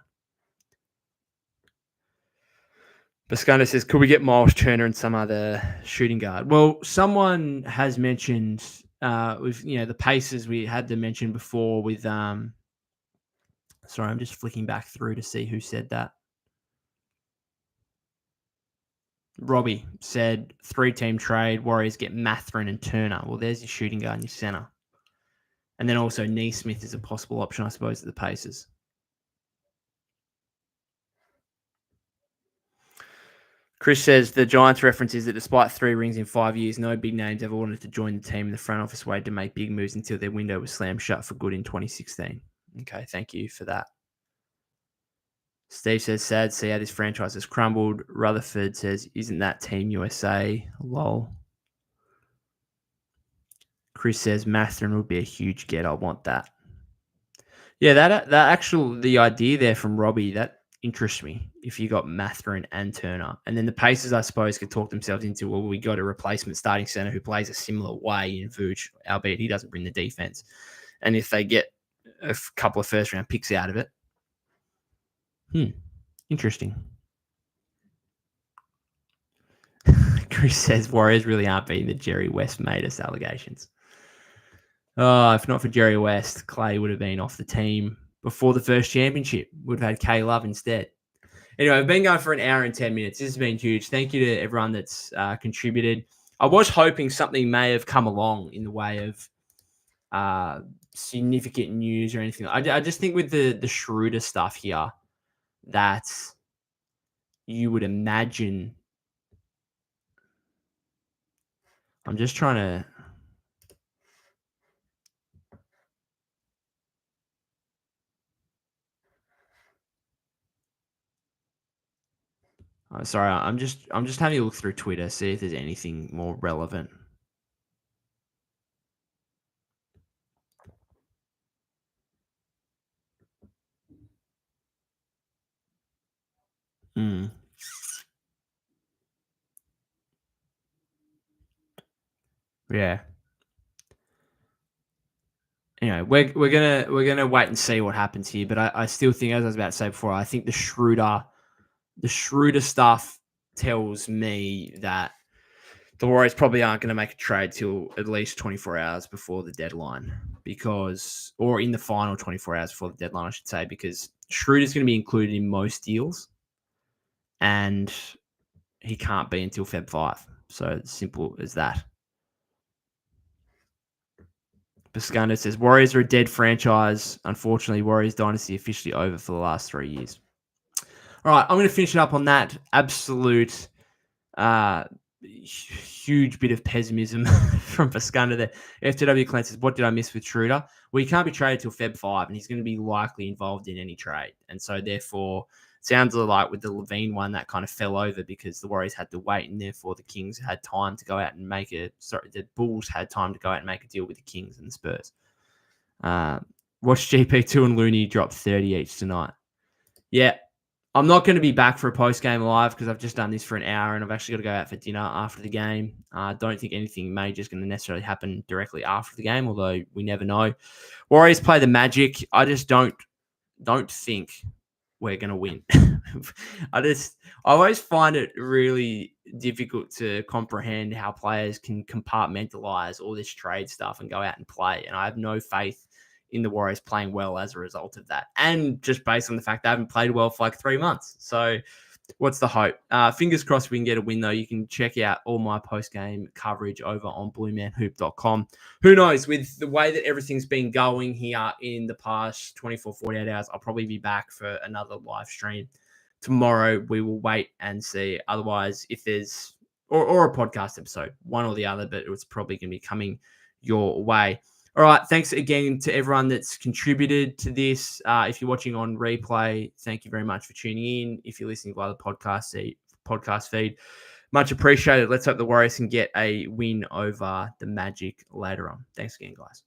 Biscando says, could we get Miles Turner and some other shooting guard? Well, someone has mentioned with the Pacers we had to mention before with sorry, I'm just flicking back through to see who said that. Robbie said 3-team trade, Warriors get Mathurin and Turner. Well, there's your shooting guard and your center. And then also Neesmith is a possible option, I suppose, at the Pacers. Chris says the Giants reference is that despite 3 rings in 5 years, no big names ever wanted to join the team in the front office way to make big moves until their window was slammed shut for good in 2016. Okay, thank you for that. Steve says, sad to see how this franchise has crumbled. Rutherford says, isn't that Team USA? Lol. Chris says, Mathurin would be a huge get. I want that. Yeah, the idea there from Robbie, that interests me. If you got Mathurin and Turner. And then the Pacers, I suppose, could talk themselves into, well, we got a replacement starting center who plays a similar way in Vooch, albeit he doesn't bring the defense. And if they get a couple of first-round picks out of it, interesting. Chris says Warriors really aren't beating the Jerry West made us allegations. Oh, if not for Jerry West, Clay would have been off the team before the first championship. Would have had K Love instead. Anyway, I've been going for an hour and 10 minutes. This has been huge. Thank you to everyone that's contributed. I was hoping something may have come along in the way of uh, significant news or anything. I just think with the Schroeder stuff here that you would imagine. I'm just trying to. Sorry, I'm just having a look through Twitter, see if there's anything more relevant. Mm. Yeah. Anyway, we're gonna wait and see what happens here. But I still think, as I was about to say before, I think the Schroeder stuff tells me that the Warriors probably aren't going to make a trade till at least 24 hours before the deadline, or in the final 24 hours before the deadline, I should say, because Schroeder's going to be included in most deals, and he can't be until Feb 5. So it's simple as that. Biscando says, Warriors are a dead franchise. Unfortunately, Warriors dynasty officially over for the last 3 years. All right, I'm going to finish it up on that absolute huge bit of pessimism from Biscando there. FTW Clan says, what did I miss with Schroeder? Well, he can't be traded till Feb 5, and he's going to be likely involved in any trade. And so, therefore, it sounds like with the LaVine one, that kind of fell over because the Warriors had to wait, and therefore the Kings had time to go out and the Bulls had time to go out and make a deal with the Kings and the Spurs. Watch GP2 and Looney drop 30 each tonight. Yeah, I'm not going to be back for a post-game live because I've just done this for an hour and I've actually got to go out for dinner after the game. I don't think anything major is going to necessarily happen directly after the game, although we never know. Warriors play the Magic. I just don't think we're going to win. I always find it really difficult to comprehend how players can compartmentalize all this trade stuff and go out and play. And I have no faith in the Warriors playing well as a result of that. And just based on the fact they haven't played well for like 3 months. So what's the hope? Fingers crossed we can get a win, though. You can check out all my post-game coverage over on bluemanhoop.com. Who knows? With the way that everything's been going here in the past 24, 48 hours, I'll probably be back for another live stream tomorrow. We will wait and see. Otherwise, if there's or a podcast episode, one or the other, but it's probably going to be coming your way. All right. Thanks again to everyone that's contributed to this. If you're watching on replay, thank you very much for tuning in. If you're listening via the podcast feed, much appreciated. Let's hope the Warriors can get a win over the Magic later on. Thanks again, guys.